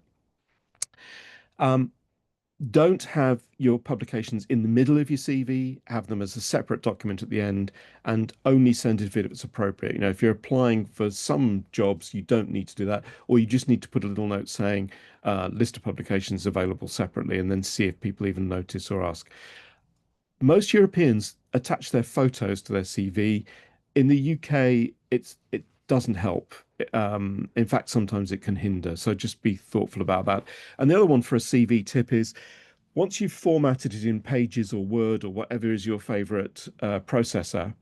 Don't have your publications in the middle of your CV, have them as a separate document at the end, and only send it if it's appropriate. If you're applying for some jobs, you don't need to do that, or you just need to put a little note saying list of publications available separately, and then see if people even notice or ask. Most Europeans attach their photos to their CV. in the UK, it doesn't help. In fact, sometimes it can hinder. So just be thoughtful about that. And the other one for a CV tip is once you've formatted it in Pages or Word or whatever is your favorite processor,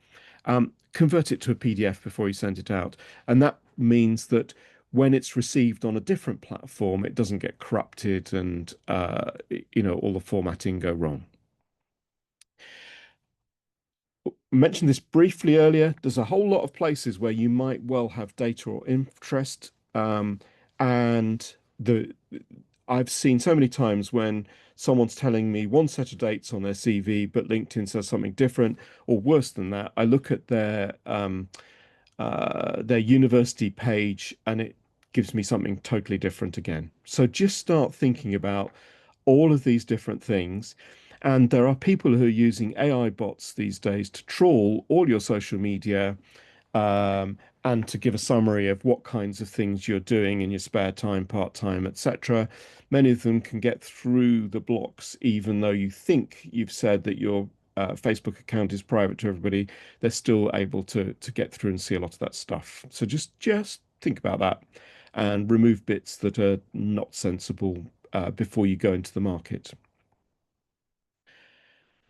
convert it to a PDF before you send it out. And that means that when it's received on a different platform, it doesn't get corrupted and all the formatting go wrong. Mentioned this briefly earlier. There's a whole lot of places where you might well have data or interest, and I've seen so many times when someone's telling me one set of dates on their CV, but LinkedIn says something different, or worse than that, I look at their university page and it gives me something totally different again. So just start thinking about all of these different things. And there are people who are using AI bots these days to trawl all your social media, and to give a summary of what kinds of things you're doing in your spare time, part-time, etc. Many of them can get through the blocks, even though you think you've said that your Facebook account is private to everybody. They're still able to get through and see a lot of that stuff. So just think about that and remove bits that are not sensible before you go into the market.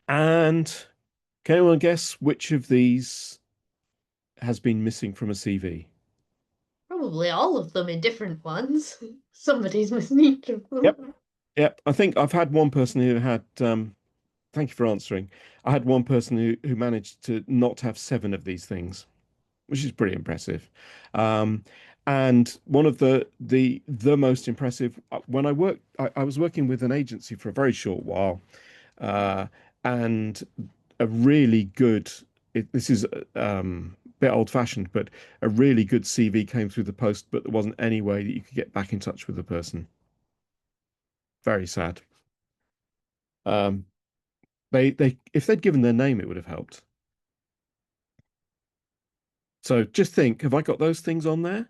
And can anyone guess which of these has been missing from a CV? Probably all of them in different ones. Somebody's missing each of them. Yep. Yep. I think I've had one person who had, thank you for answering. I had one person who managed to not have 7 of these things, which is pretty impressive. And one of the most impressive, when I was working with an agency for a very short while, uh, and a really good, this is a bit old-fashioned, but a really good CV came through the post, but there wasn't any way that you could get back in touch with the person. Very sad. Um, they if they'd given their name, it would have helped. So just think, have I got those things on there?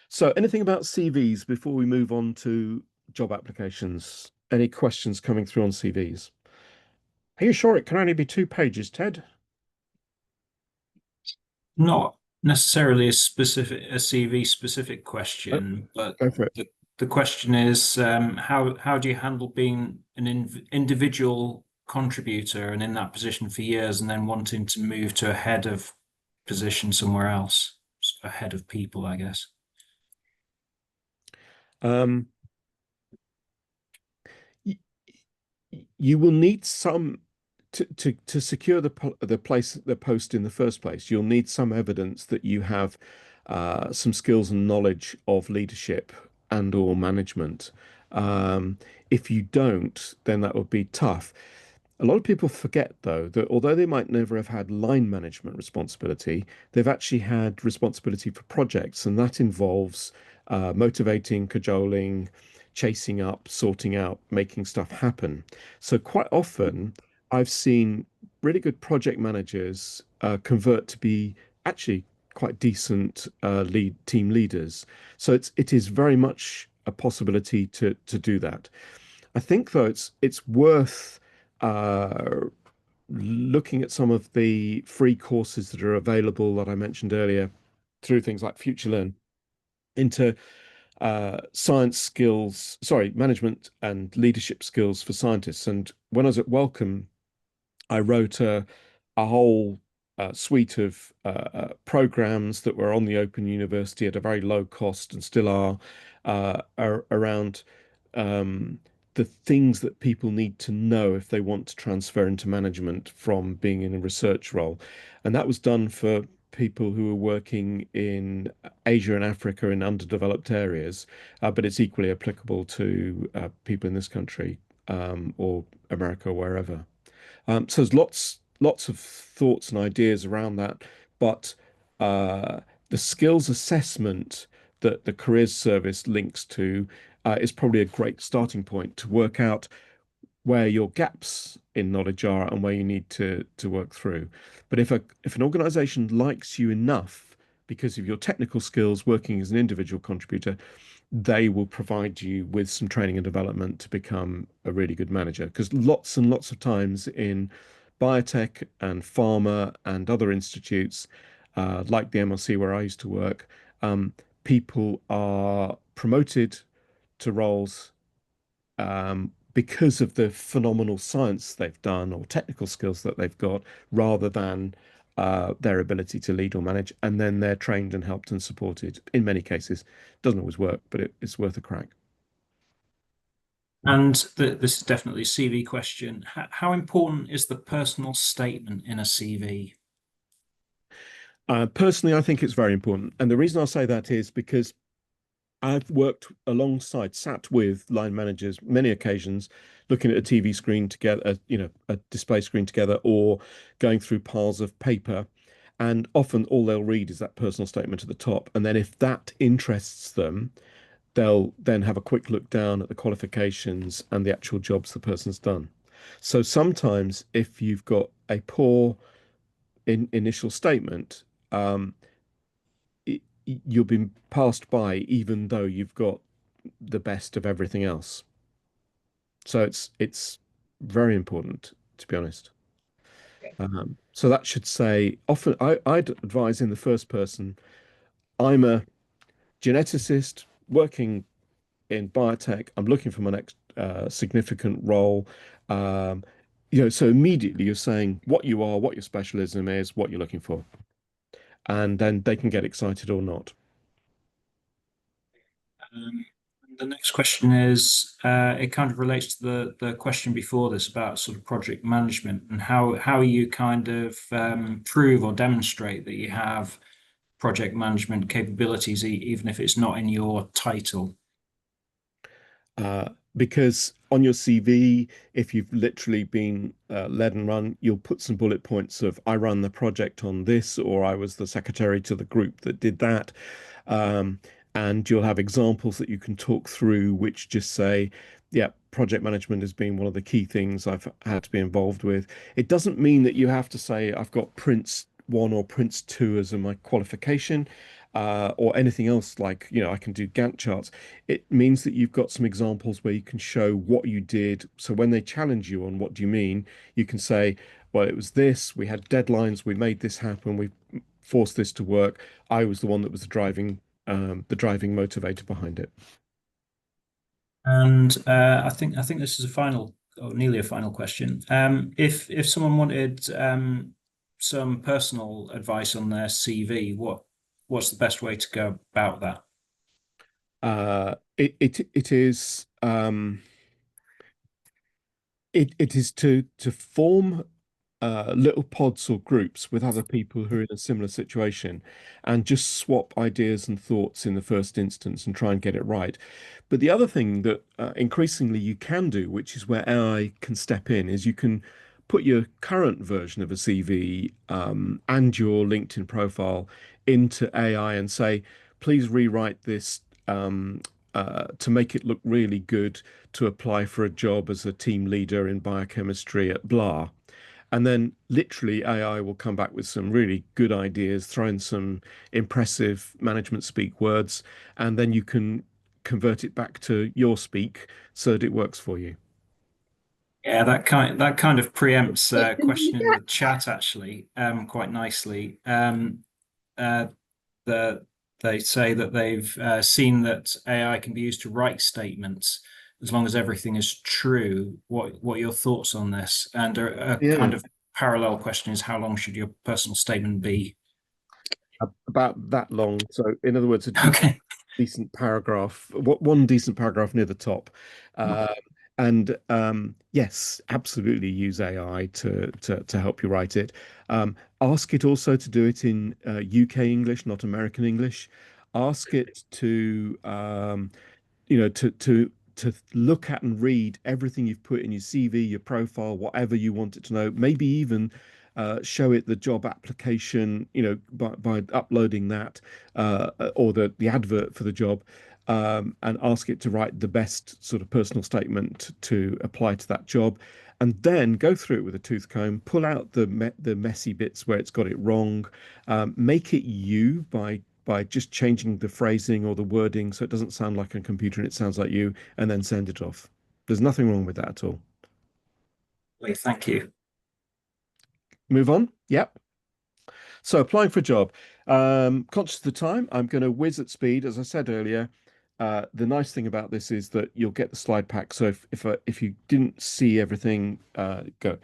So anything about CVs before we move on to job applications? Any questions coming through on CVs? Are you sure it can only be 2 pages, Ted? Not necessarily a CV specific Oh, question, but go for it. the question is, how do you handle being an individual contributor and in that position for years and then wanting to move to a head of position somewhere else, a head of people, I guess? Um, you will need some to secure the post in the first place. You'll need some evidence that you have some skills and knowledge of leadership and or management. Um, if you don't, then that would be tough. A lot of people forget, though, that although they might never have had line management responsibility, they've actually had responsibility for projects, and that involves motivating, cajoling, chasing up, sorting out, making stuff happen. So quite often, I've seen really good project managers convert to be actually quite decent lead team leaders. So it is very much a possibility to do that. I think though it's worth uh, looking at some of the free courses that are available that I mentioned earlier through things like FutureLearn into science skills, sorry, management and leadership skills for scientists. And when I was at Wellcome, I wrote a whole suite of programs that were on the Open University at a very low cost and still are around um, the things that people need to know if they want to transfer into management from being in a research role. And that was done for people who are working in Asia and Africa in underdeveloped areas, but it's equally applicable to people in this country or America or wherever. So there's lots of thoughts and ideas around that, but uh, the skills assessment that the careers service links to is probably a great starting point to work out where your gaps in knowledge are and where you need to work through. But if an organization likes you enough because of your technical skills working as an individual contributor, they will provide you with some training and development to become a really good manager. Because lots and lots of times in biotech and pharma and other institutes, like the MRC where I used to work, people are promoted to roles because of the phenomenal science they've done or technical skills that they've got, rather than their ability to lead or manage. And then they're trained and helped and supported. In many cases, doesn't always work, but it's worth a crack. And this is definitely a CV question. How important is the personal statement in a CV? Personally, I think it's very important. And the reason I say that is because I've worked alongside, sat with line managers many occasions, looking at a TV screen together, a display screen together, or going through piles of paper. And often all they'll read is that personal statement at the top. And then if that interests them, they'll then have a quick look down at the qualifications and the actual jobs the person's done. So sometimes if you've got a poor initial statement, you'll be passed by even though you've got the best of everything else. So it's very important, to be honest. So that should say, often I'd advise in the first person, I'm a geneticist working in biotech. I'm looking for my next significant role. Um, so immediately you're saying what you are, what your specialism is, what you're looking for, and then they can get excited or not. The next question is, it kind of relates to the question before this about sort of project management and how you kind of prove or demonstrate that you have project management capabilities, even if it's not in your title. Because on your CV, if you've literally been led and run, you'll put some bullet points of I run the project on this, or I was the secretary to the group that did that. And you'll have examples that you can talk through, which just say, yeah, project management has been one of the key things I've had to be involved with. It doesn't mean that you have to say I've got Prince 1 or Prince 2 as my qualification, or anything else like, I can do Gantt charts. It means that you've got some examples where you can show what you did. So when they challenge you on what do you mean, you can say, well, it was this, we had deadlines, we made this happen, we forced this to work. I was the one that was the driving motivator behind it. And I think this is a final, or nearly a final question. If someone wanted some personal advice on their CV, what's the best way to go about that? It is it is to form little pods or groups with other people who are in a similar situation, and just swap ideas and thoughts in the first instance and try and get it right. But the other thing that increasingly you can do, which is where AI can step in, is you can put your current version of a CV and your LinkedIn profile into AI and say, please rewrite this to make it look really good to apply for a job as a team leader in biochemistry at blah. And then literally AI will come back with some really good ideas, throw in some impressive management speak words, and then you can convert it back to your speak so that it works for you. Yeah, that kind of preempts a question in the chat actually, quite nicely. The They say that they've seen that AI can be used to write statements as long as everything is true. What are your thoughts on this? And a kind of parallel question is, how long should your personal statement be? About that long. So, in other words, Okay. decent paragraph, one decent paragraph near the top. And yes, absolutely use AI to help you write it. Ask it also to do it in UK English, not American English. Ask it to to look at and read everything you've put in your CV, your profile, whatever you want it to know. Maybe even show it the job application, by uploading that, or the advert for the job, and ask it to write the best sort of personal statement to apply to that job. And then go through it with a tooth comb, pull out the messy bits where it's got it wrong, make it you by just changing the phrasing or the wording so it doesn't sound like a computer and it sounds like you, and then send it off. There's nothing wrong with that at all. Thank you. Move on. Yep. So applying for a job. Conscious of the time, I'm going to whiz at speed. As I said earlier, the nice thing about this is that you'll get the slide pack. So if you didn't see everything, go.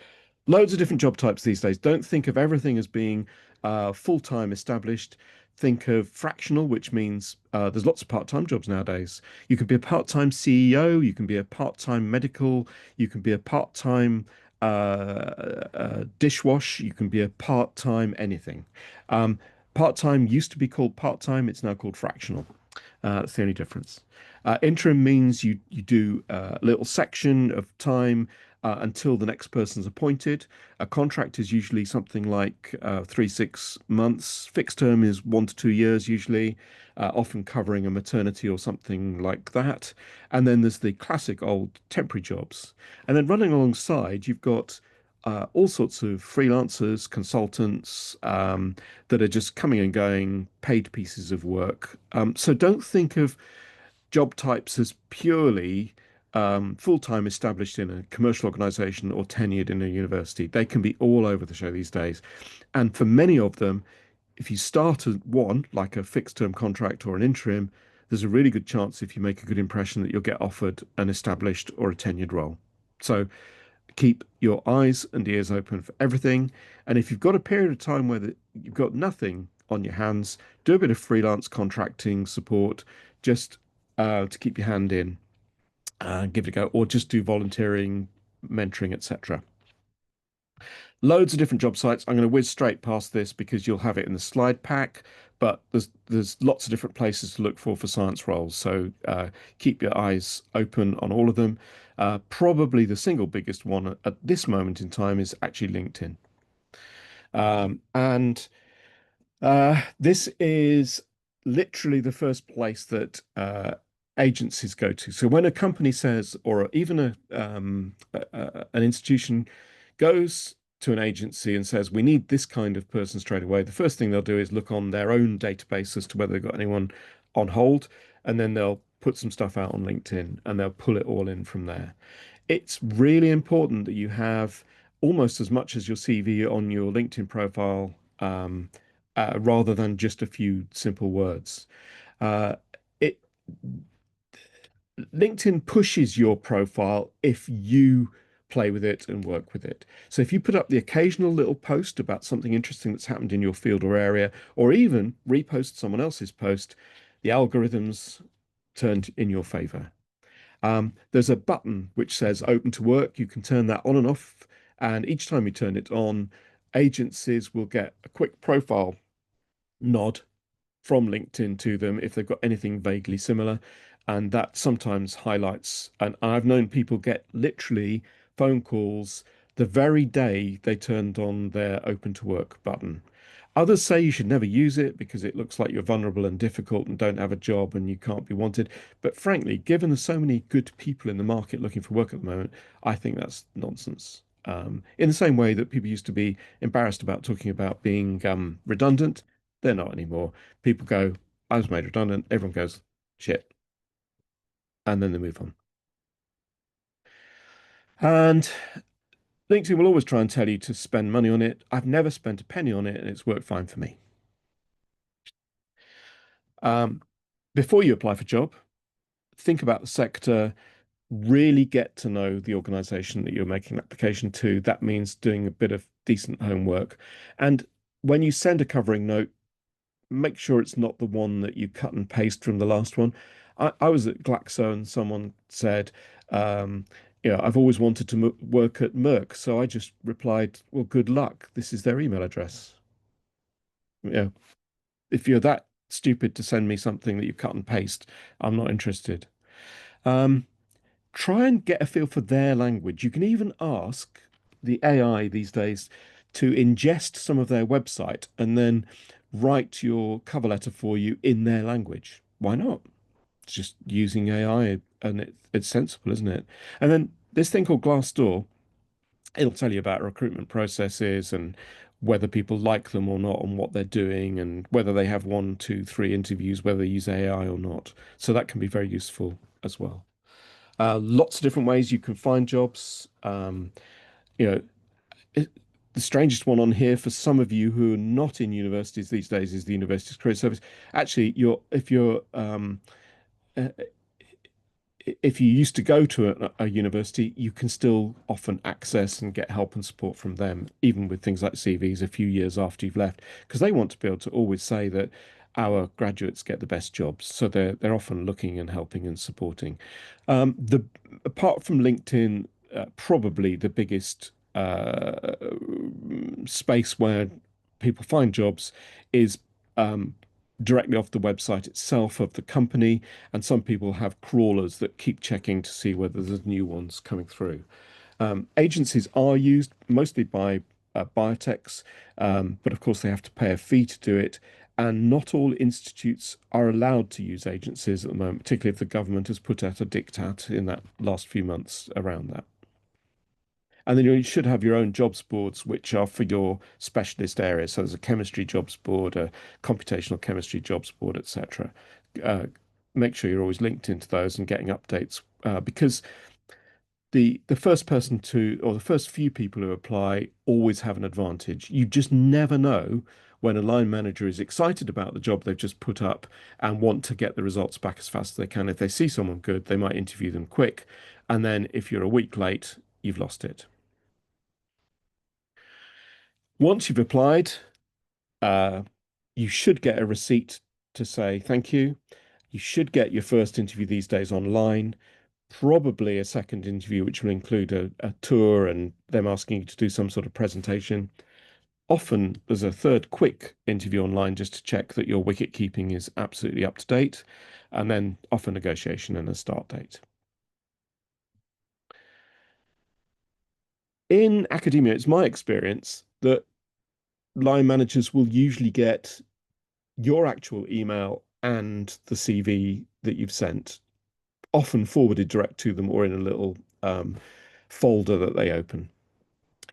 Loads of different job types these days. Don't think of everything as being full-time established. Think of fractional, which means there's lots of part-time jobs nowadays. You can be a part-time CEO, you can be a part-time medical, you can be a part-time dishwash, you can be a part-time anything. Um, Part-time used to be called part-time, it's now called fractional. That's the only difference. Interim means you do a little section of time until the next person's appointed. A contract is usually something like 3 6 months. Fixed term is 1 to 2 years usually, often covering a maternity or something like that. And then there's the classic old temporary jobs. And then running alongside, you've got all sorts of freelancers, consultants that are just coming and going, paid pieces of work. So don't think of job types as purely full-time established in a commercial organization or tenured in a university. They can be all over the show these days. And for many of them, if you start at one, like a fixed-term contract or an interim, there's a really good chance if you make a good impression that you'll get offered an established or a tenured role. So keep your eyes and ears open for everything. And if you've got a period of time where you've got nothing on your hands, do a bit of freelance contracting support just to keep your hand in and give it a go, or just do volunteering, mentoring, etc. Loads of different job sites. I'm going to whiz straight past this because you'll have it in the slide pack, but there's lots of different places to look for science roles. So keep your eyes open on all of them. Probably the single biggest one at this moment in time is actually LinkedIn. And this is literally the first place that agencies go to. So when a company says, or even an institution goes to an agency and says, we need this kind of person straight away, the first thing they'll do is look on their own database as to whether they've got anyone on hold, and then they'll put some stuff out on LinkedIn and they'll pull it all in from there. It's really important that you have almost as much as your CV on your LinkedIn profile, rather than just a few simple words. Uh, it LinkedIn pushes your profile if you play with it and work with it. So if you put up the occasional little post about something interesting that's happened in your field or area, or even repost someone else's post, the algorithms turned in your favor. There's a button which says open to work. You can turn that on and off. And each time you turn it on, agencies will get a quick profile nod from LinkedIn to them if they've got anything vaguely similar. And that sometimes highlights, and I've known people get literally phone calls the very day they turned on their open to work button. Others say you should never use it because it looks like you're vulnerable and difficult and don't have a job and you can't be wanted. But frankly, given there's so many good people in the market looking for work at the moment, I think that's nonsense. In the same way that people used to be embarrassed about talking about being redundant, they're not anymore. People go, I was made redundant. Everyone goes, shit. And then they move on. And LinkedIn will always try and tell you to spend money on it. I've never spent a penny on it and it's worked fine for me. Before you apply for a job, think about the sector, really get to know the organization that you're making an application to. That means doing a bit of decent homework. And when you send a covering note, make sure it's not the one that you cut and paste from the last one. I was at Glaxo and someone said, I've always wanted to work at Merck. So I just replied, well, good luck. This is their email address. If you're that stupid to send me something that you cut and paste, I'm not interested. Try and get a feel for their language. You can even ask the AI these days to ingest some of their website and then write your cover letter for you in their language. Why not? It's just using AI and it's sensible, isn't it? And then this thing called Glassdoor, it'll tell you about recruitment processes and whether people like them or not and what they're doing and whether they have 1, 2, 3 interviews, whether they use AI or not. So that can be very useful as well. Lots of different ways you can find jobs. You know, the strangest one on here for some of you who are not in universities these days is the University's Career Service. Actually, if you used to go to a university, you can still often access and get help and support from them, even with things like CVs a few years after you've left, because they want to be able to always say that our graduates get the best jobs. So they're often looking and helping and supporting. The Apart from LinkedIn, probably the biggest space where people find jobs is directly off the website itself of the company, and some people have crawlers that keep checking to see whether there's new ones coming through. Agencies are used mostly by biotechs, but of course they have to pay a fee to do it. And not all institutes are allowed to use agencies at the moment, particularly if the government has put out a diktat in that last few months around that. And then you should have your own jobs boards, which are for your specialist areas. So there's a chemistry jobs board, a computational chemistry jobs board, etc. Make sure you're always linked into those and getting updates, because the first person to, or the first few people who apply always have an advantage. You just never know when a line manager is excited about the job they've just put up and want to get the results back as fast as they can. If they see someone good, they might interview them quick. And then if you're a week late, you've lost it. Once you've applied, you should get a receipt to say thank you. You should get your first interview these days online, probably a second interview, which will include a tour and them asking you to do some sort of presentation. Often there's a third quick interview online just to check that your wicket keeping is absolutely up to date, and then offer negotiation and a start date. In academia, it's my experience that line managers will usually get your actual email and the CV that you've sent, often forwarded direct to them or in a little folder that they open.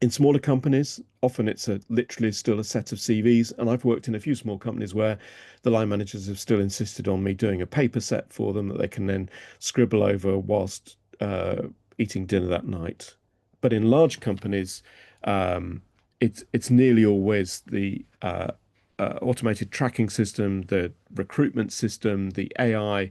In smaller companies, often it's literally still a set of CVs. And I've worked in a few small companies where the line managers have still insisted on me doing a paper set for them that they can then scribble over whilst eating dinner that night. But in large companies, it's nearly always the automated tracking system, the recruitment system, the AI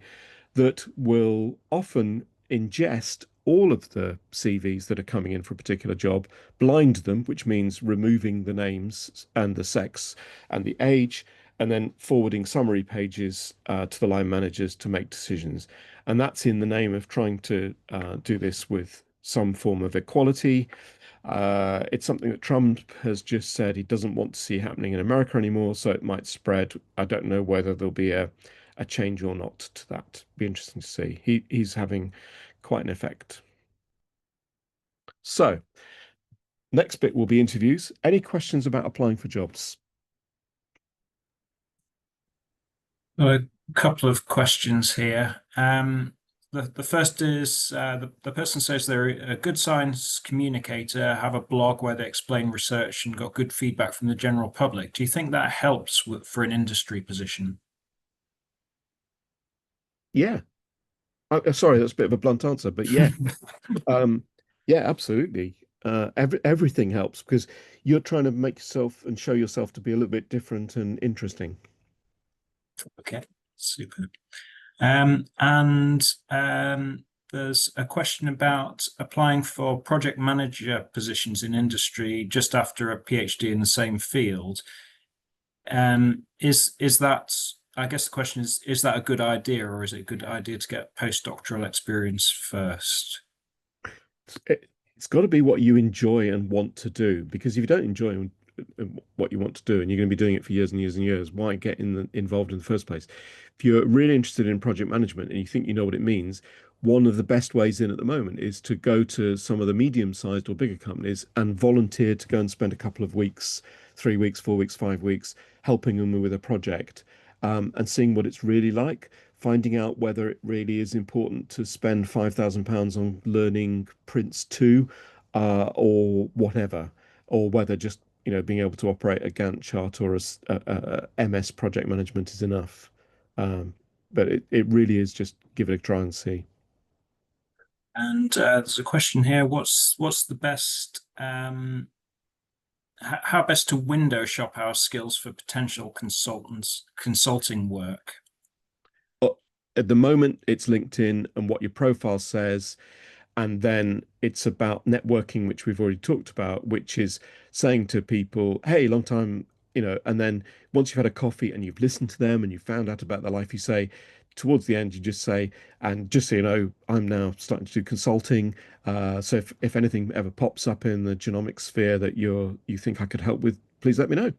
that will often ingest all of the CVs that are coming in for a particular job, blind them, which means removing the names and the sex and the age, and then forwarding summary pages to the line managers to make decisions. And that's in the name of trying to do this with some form of equality. It's something that Trump has just said he doesn't want to see happening in America anymore, so it might spread. I don't know whether there'll be a change or not to that. Be interesting to see. He's having quite an effect. So, next bit will be interviews. Any questions about applying for jobs? A couple of questions here. The first is the person says they're a good science communicator, have a blog where they explain research and got good feedback from the general public. Do you think that helps for an industry position? Yeah. Sorry, that's a bit of a blunt answer, but yeah. Yeah, absolutely. Everything helps because you're trying to make yourself and show yourself to be a little bit different and interesting. Okay, super. And there's a question about applying for project manager positions in industry just after a PhD in the same field. Is that, I guess the question is that a good idea, or is it a good idea to get postdoctoral experience first? It's got to be what you enjoy and want to do, because if you don't enjoy what you want to do and you're going to be doing it for years and years and years, why get involved in the first place? If you're really interested in project management and you think you know what it means, one of the best ways in at the moment is to go to some of the medium-sized or bigger companies and volunteer to go and spend a couple of weeks, 3 weeks, 4 weeks, 5 weeks, helping them with a project, and seeing what it's really like, finding out whether it really is important to spend £5,000 on learning Prince 2 or whatever, or whether just being able to operate a Gantt chart or a MS project management is enough. But it really is just give it a try and see. And there's a question here: what's the best how best to window shop our skills for potential consulting work? At the moment, it's LinkedIn and what your profile says. And then it's about networking, which we've already talked about, which is saying to people, hey, long time, and then once you've had a coffee and you've listened to them and you've found out about their life, you say, towards the end, you just say, and just so you know, I'm now starting to do consulting. So if anything ever pops up in the genomic sphere that you think I could help with, please let me know.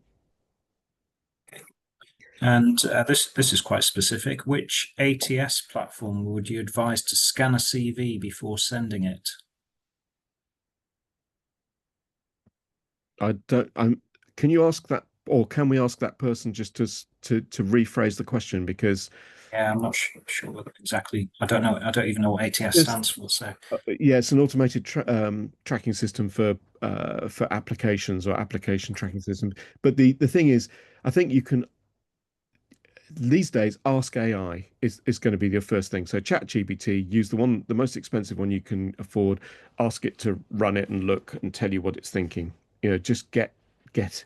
And this is quite specific. Which ATS platform would you advise to scan a CV before sending it? Can you ask that, or can we ask that person just to rephrase the question? Because Yeah, I'm not sure exactly. I don't know. I don't even know what ATS stands for. So yeah, it's an automated tracking system for applications, or application tracking system. But the thing is, I think you can these days ask AI is going to be your first thing. So ChatGPT, use the most expensive one you can afford, ask it to run it and look and tell you what it's thinking. Just get get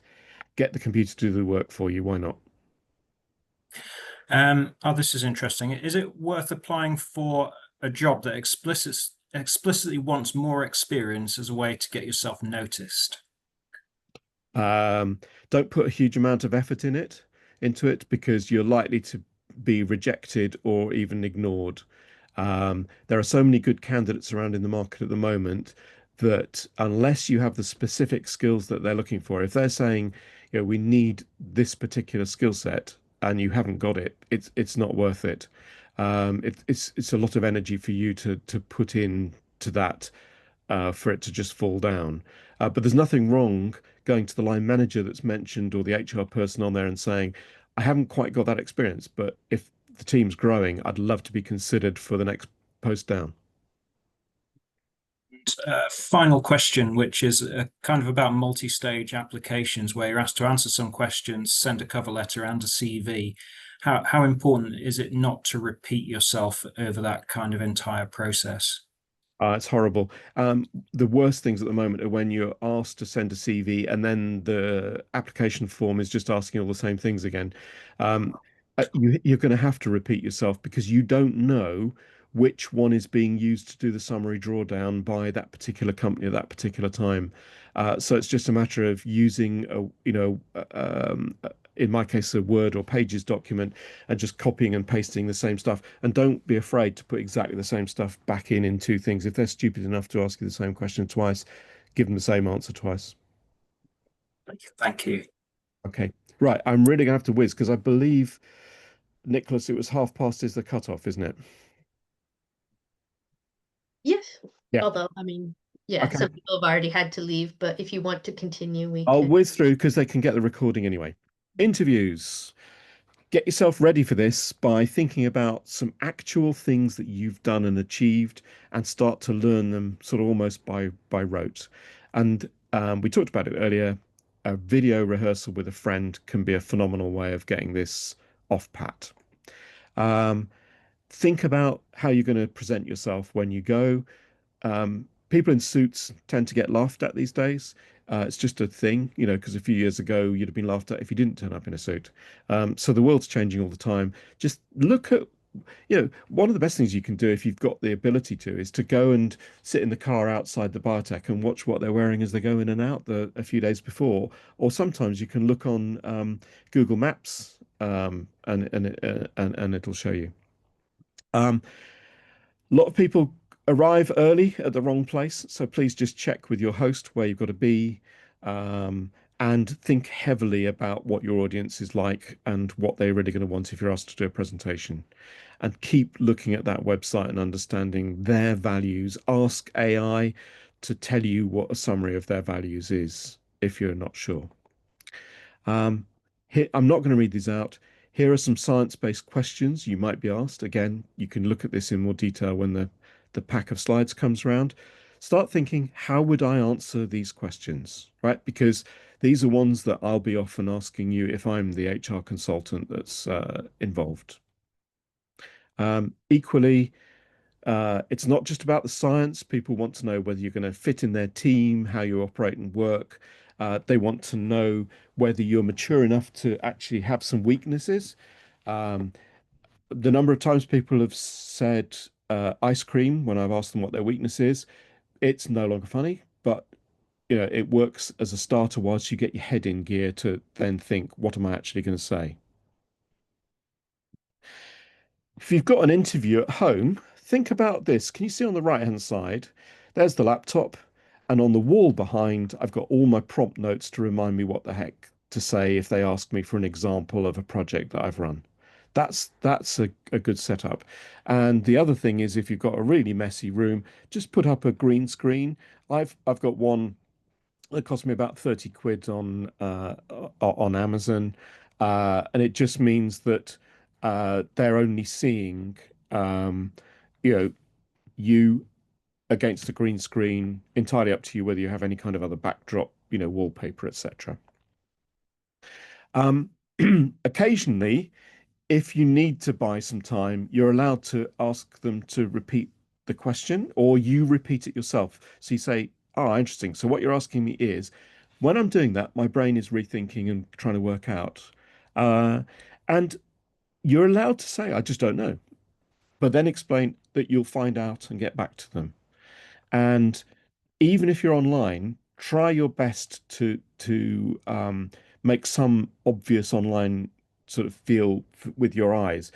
the computer to do the work for you. Why not? Oh, this is interesting. Is it worth applying for a job that explicitly wants more experience as a way to get yourself noticed? Um, don't put a huge amount of effort into it, because you're likely to be rejected or even ignored. There are so many good candidates around in the market at the moment that unless you have the specific skills that they're looking for, if they're saying, we need this particular skill set and you haven't got it, it's not worth it. It's a lot of energy for you to put in to that, for it to just fall down. But there's nothing wrong going to the line manager that's mentioned or the HR person on there and saying, I haven't quite got that experience, but if the team's growing, I'd love to be considered for the next post down. Final question, which is kind of about multi-stage applications where you're asked to answer some questions, send a cover letter and a CV. How important is it not to repeat yourself over that kind of entire process? It's horrible. The worst things at the moment are when you're asked to send a CV and then the application form is just asking all the same things again. You're going to have to repeat yourself because you don't know which one is being used to do the summary drawdown by that particular company at that particular time. So it's just a matter of using in my case, a Word or Pages document, and just copying and pasting the same stuff. And don't be afraid to put exactly the same stuff back in two things. If they're stupid enough to ask you the same question twice, give them the same answer twice. Thank you. Okay. Right. I'm really going to have to whiz because I believe, Nicholas, it was 1:30 is the cutoff, isn't it? Yes. Yeah. Although, I mean, yeah, Okay. some people have already had to leave, but if you want to continue, we I'll can. whiz through because they can get the recording anyway. Interviews. Get yourself ready for this by thinking about some actual things that you've done and achieved, and start to learn them sort of almost by rote. And we talked about it earlier. A video rehearsal with a friend can be a phenomenal way of getting this off pat. Um, think about how you're going to present yourself when you go. People in suits tend to get laughed at these days. It's just a thing, because a few years ago you'd have been laughed at if you didn't turn up in a suit. So the world's changing all the time. Just look at, one of the best things you can do if you've got the ability to is to go and sit in the car outside the biotech and watch what they're wearing as they go in and out a few days before. Or sometimes you can look on Google Maps, and it'll show you. A lot of people arrive early at the wrong place, so please just check with your host where you've got to be, and think heavily about what your audience is like and what they're really going to want if you're asked to do a presentation. And keep looking at that website and understanding their values. Ask AI to tell you what a summary of their values is if you're not sure. I'm not going to read these out. Here are some science-based questions you might be asked. Again, you can look at this in more detail when the pack of slides comes around. Start thinking, how would I answer these questions, right? Because these are ones that I'll be often asking you if I'm the HR consultant that's involved. Equally, it's not just about the science. People want to know whether you're going to fit in their team, how you operate and work. They want to know whether you're mature enough to actually have some weaknesses. Um, the number of times people have said ice cream when I've asked them what their weakness is, it's no longer funny, but it works as a starter whilst you get your head in gear to then think, what am I actually going to say? If you've got an interview at home, think about this. Can you see on the right-hand side? There's the laptop, and on the wall behind, I've got all my prompt notes to remind me what the heck to say if they ask me for an example of a project that I've run. That's a good setup. And the other thing is if you've got a really messy room, just put up a green screen. I've got one that cost me about 30 quid on Amazon. And it just means that they're only seeing um, you know, you against a green screen, entirely up to you whether you have any kind of other backdrop, wallpaper, etc. Um, occasionally, if you need to buy some time, you're allowed to ask them to repeat the question or you repeat it yourself. So you say, oh, interesting. So what you're asking me is, when I'm doing that, my brain is rethinking and trying to work out. And you're allowed to say, I just don't know, but then explain that you'll find out and get back to them. And even if you're online, try your best to make some obvious online sort of feel with your eyes.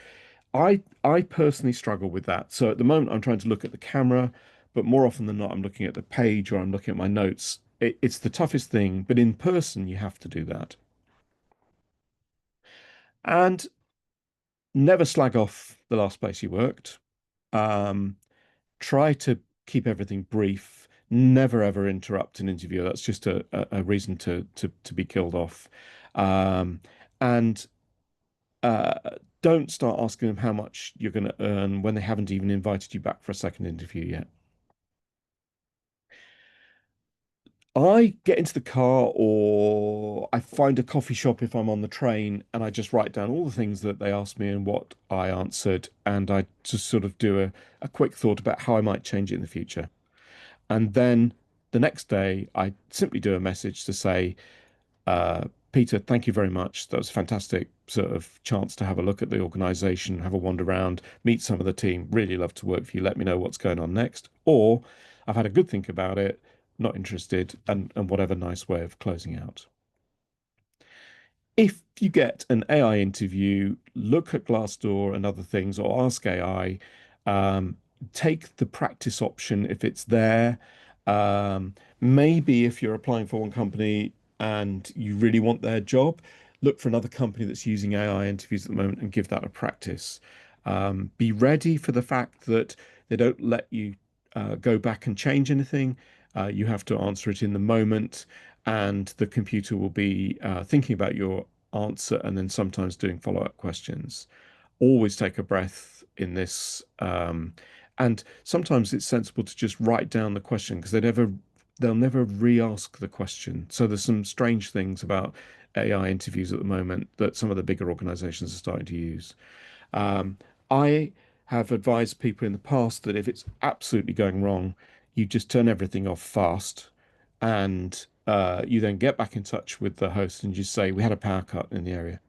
I personally struggle with that. So at the moment, I'm trying to look at the camera, but more often than not, I'm looking at the page or I'm looking at my notes. It's the toughest thing, but in person, you have to do that. And never slag off the last place you worked. Um, Try to keep everything brief. Never ever interrupt an interview. That's just a reason to be killed off. Um, and uh, don't start asking them how much you're going to earn when they haven't even invited you back for a second interview yet. I get into the car or I find a coffee shop if I'm on the train and I just write down all the things that they asked me and what I answered. And I just sort of do a quick thought about how I might change it in the future. And then the next day, I simply do a message to say, Peter, thank you very much. That was a fantastic sort of chance to have a look at the organization, have a wander around, meet some of the team. Really love to work for you. Let me know what's going on next. Or I've had a good think about it, not interested, and whatever nice way of closing out. If you get an AI interview, look at Glassdoor and other things, or ask AI. Um, Take the practice option if it's there. Maybe if you're applying for one company and you really want their job, look for another company that's using AI interviews at the moment and give that a practice. Be ready for the fact that they don't let you go back and change anything. You have to answer it in the moment, and the computer will be thinking about your answer and then sometimes doing follow-up questions. Always take a breath in this. And sometimes it's sensible to just write down the question because they'll never re-ask the question. So there's some strange things about AI interviews at the moment that some of the bigger organizations are starting to use. I have advised people in the past that if it's absolutely going wrong, you just turn everything off fast and you then get back in touch with the host and just say, we had a power cut in the area.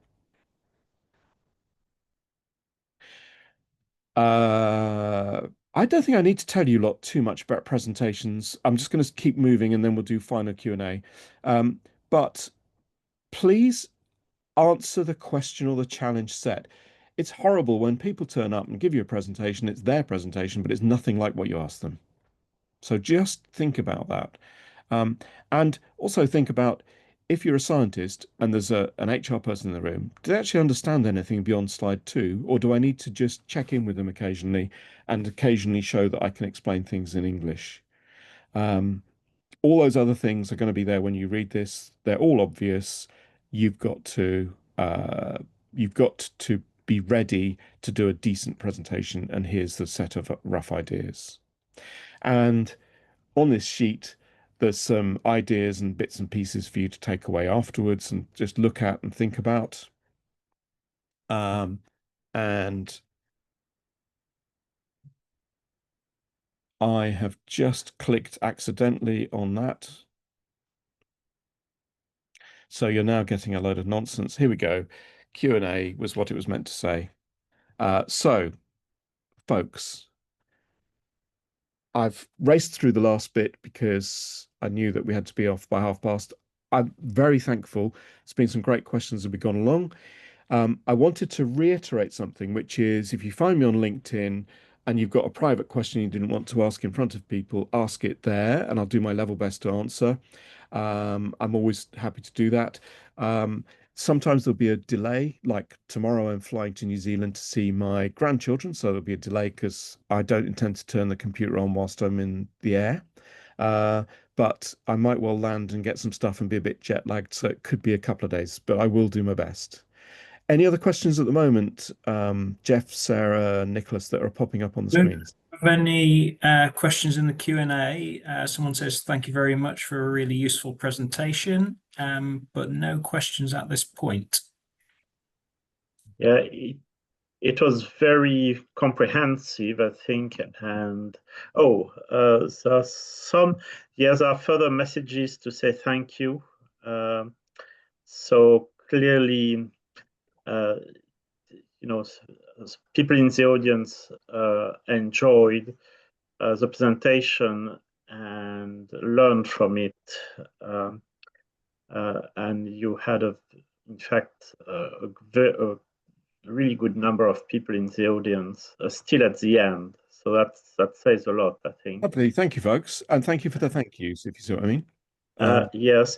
I don't think I need to tell you a lot too much about presentations. I'm just going to keep moving and then we'll do final Q&A. But please answer the question or the challenge set. It's horrible when people turn up and give you a presentation, it's their presentation, but it's nothing like what you asked them. So just think about that. Um, and also think about if you're a scientist and there's an HR person in the room, do they actually understand anything beyond slide 2? Or do I need to just check in with them occasionally and occasionally show that I can explain things in English? Um, all those other things are going to be there when you read this. They're all obvious. You've got to you've got to be ready to do a decent presentation. And here's the set of rough ideas. And on this sheet, there's some ideas and bits and pieces for you to take away afterwards and just look at and think about. And I have just clicked accidentally on that. So you're now getting a load of nonsense. Here we go. Q&A was what it was meant to say. So, folks, I've raced through the last bit because I knew that we had to be off by past. I'm very thankful. It's been some great questions as we've gone along. I wanted to reiterate something, which is if you find me on LinkedIn and you've got a private question you didn't want to ask in front of people, ask it there and I'll do my level best to answer. I'm always happy to do that. Sometimes there'll be a delay, like tomorrow I'm flying to New Zealand to see my grandchildren, so there'll be a delay because I don't intend to turn the computer on whilst I'm in the air. But I might well land and get some stuff and be a bit jet lagged, so it could be a couple of days, but I will do my best. Any other questions at the moment, Jeff, Sarah, Nicholas, that are popping up on the screens? Any questions in the Q&A? Someone says, thank you very much for a really useful presentation, but no questions at this point. Yeah, it was very comprehensive, I think. And there are further messages to say thank you. So clearly, people in the audience enjoyed the presentation and learned from it. And you had, in fact, a really good number of people in the audience still at the end. So that says a lot, I think. Lovely. Thank you, folks. And thank you for the thank yous, if you see what I mean. Yes.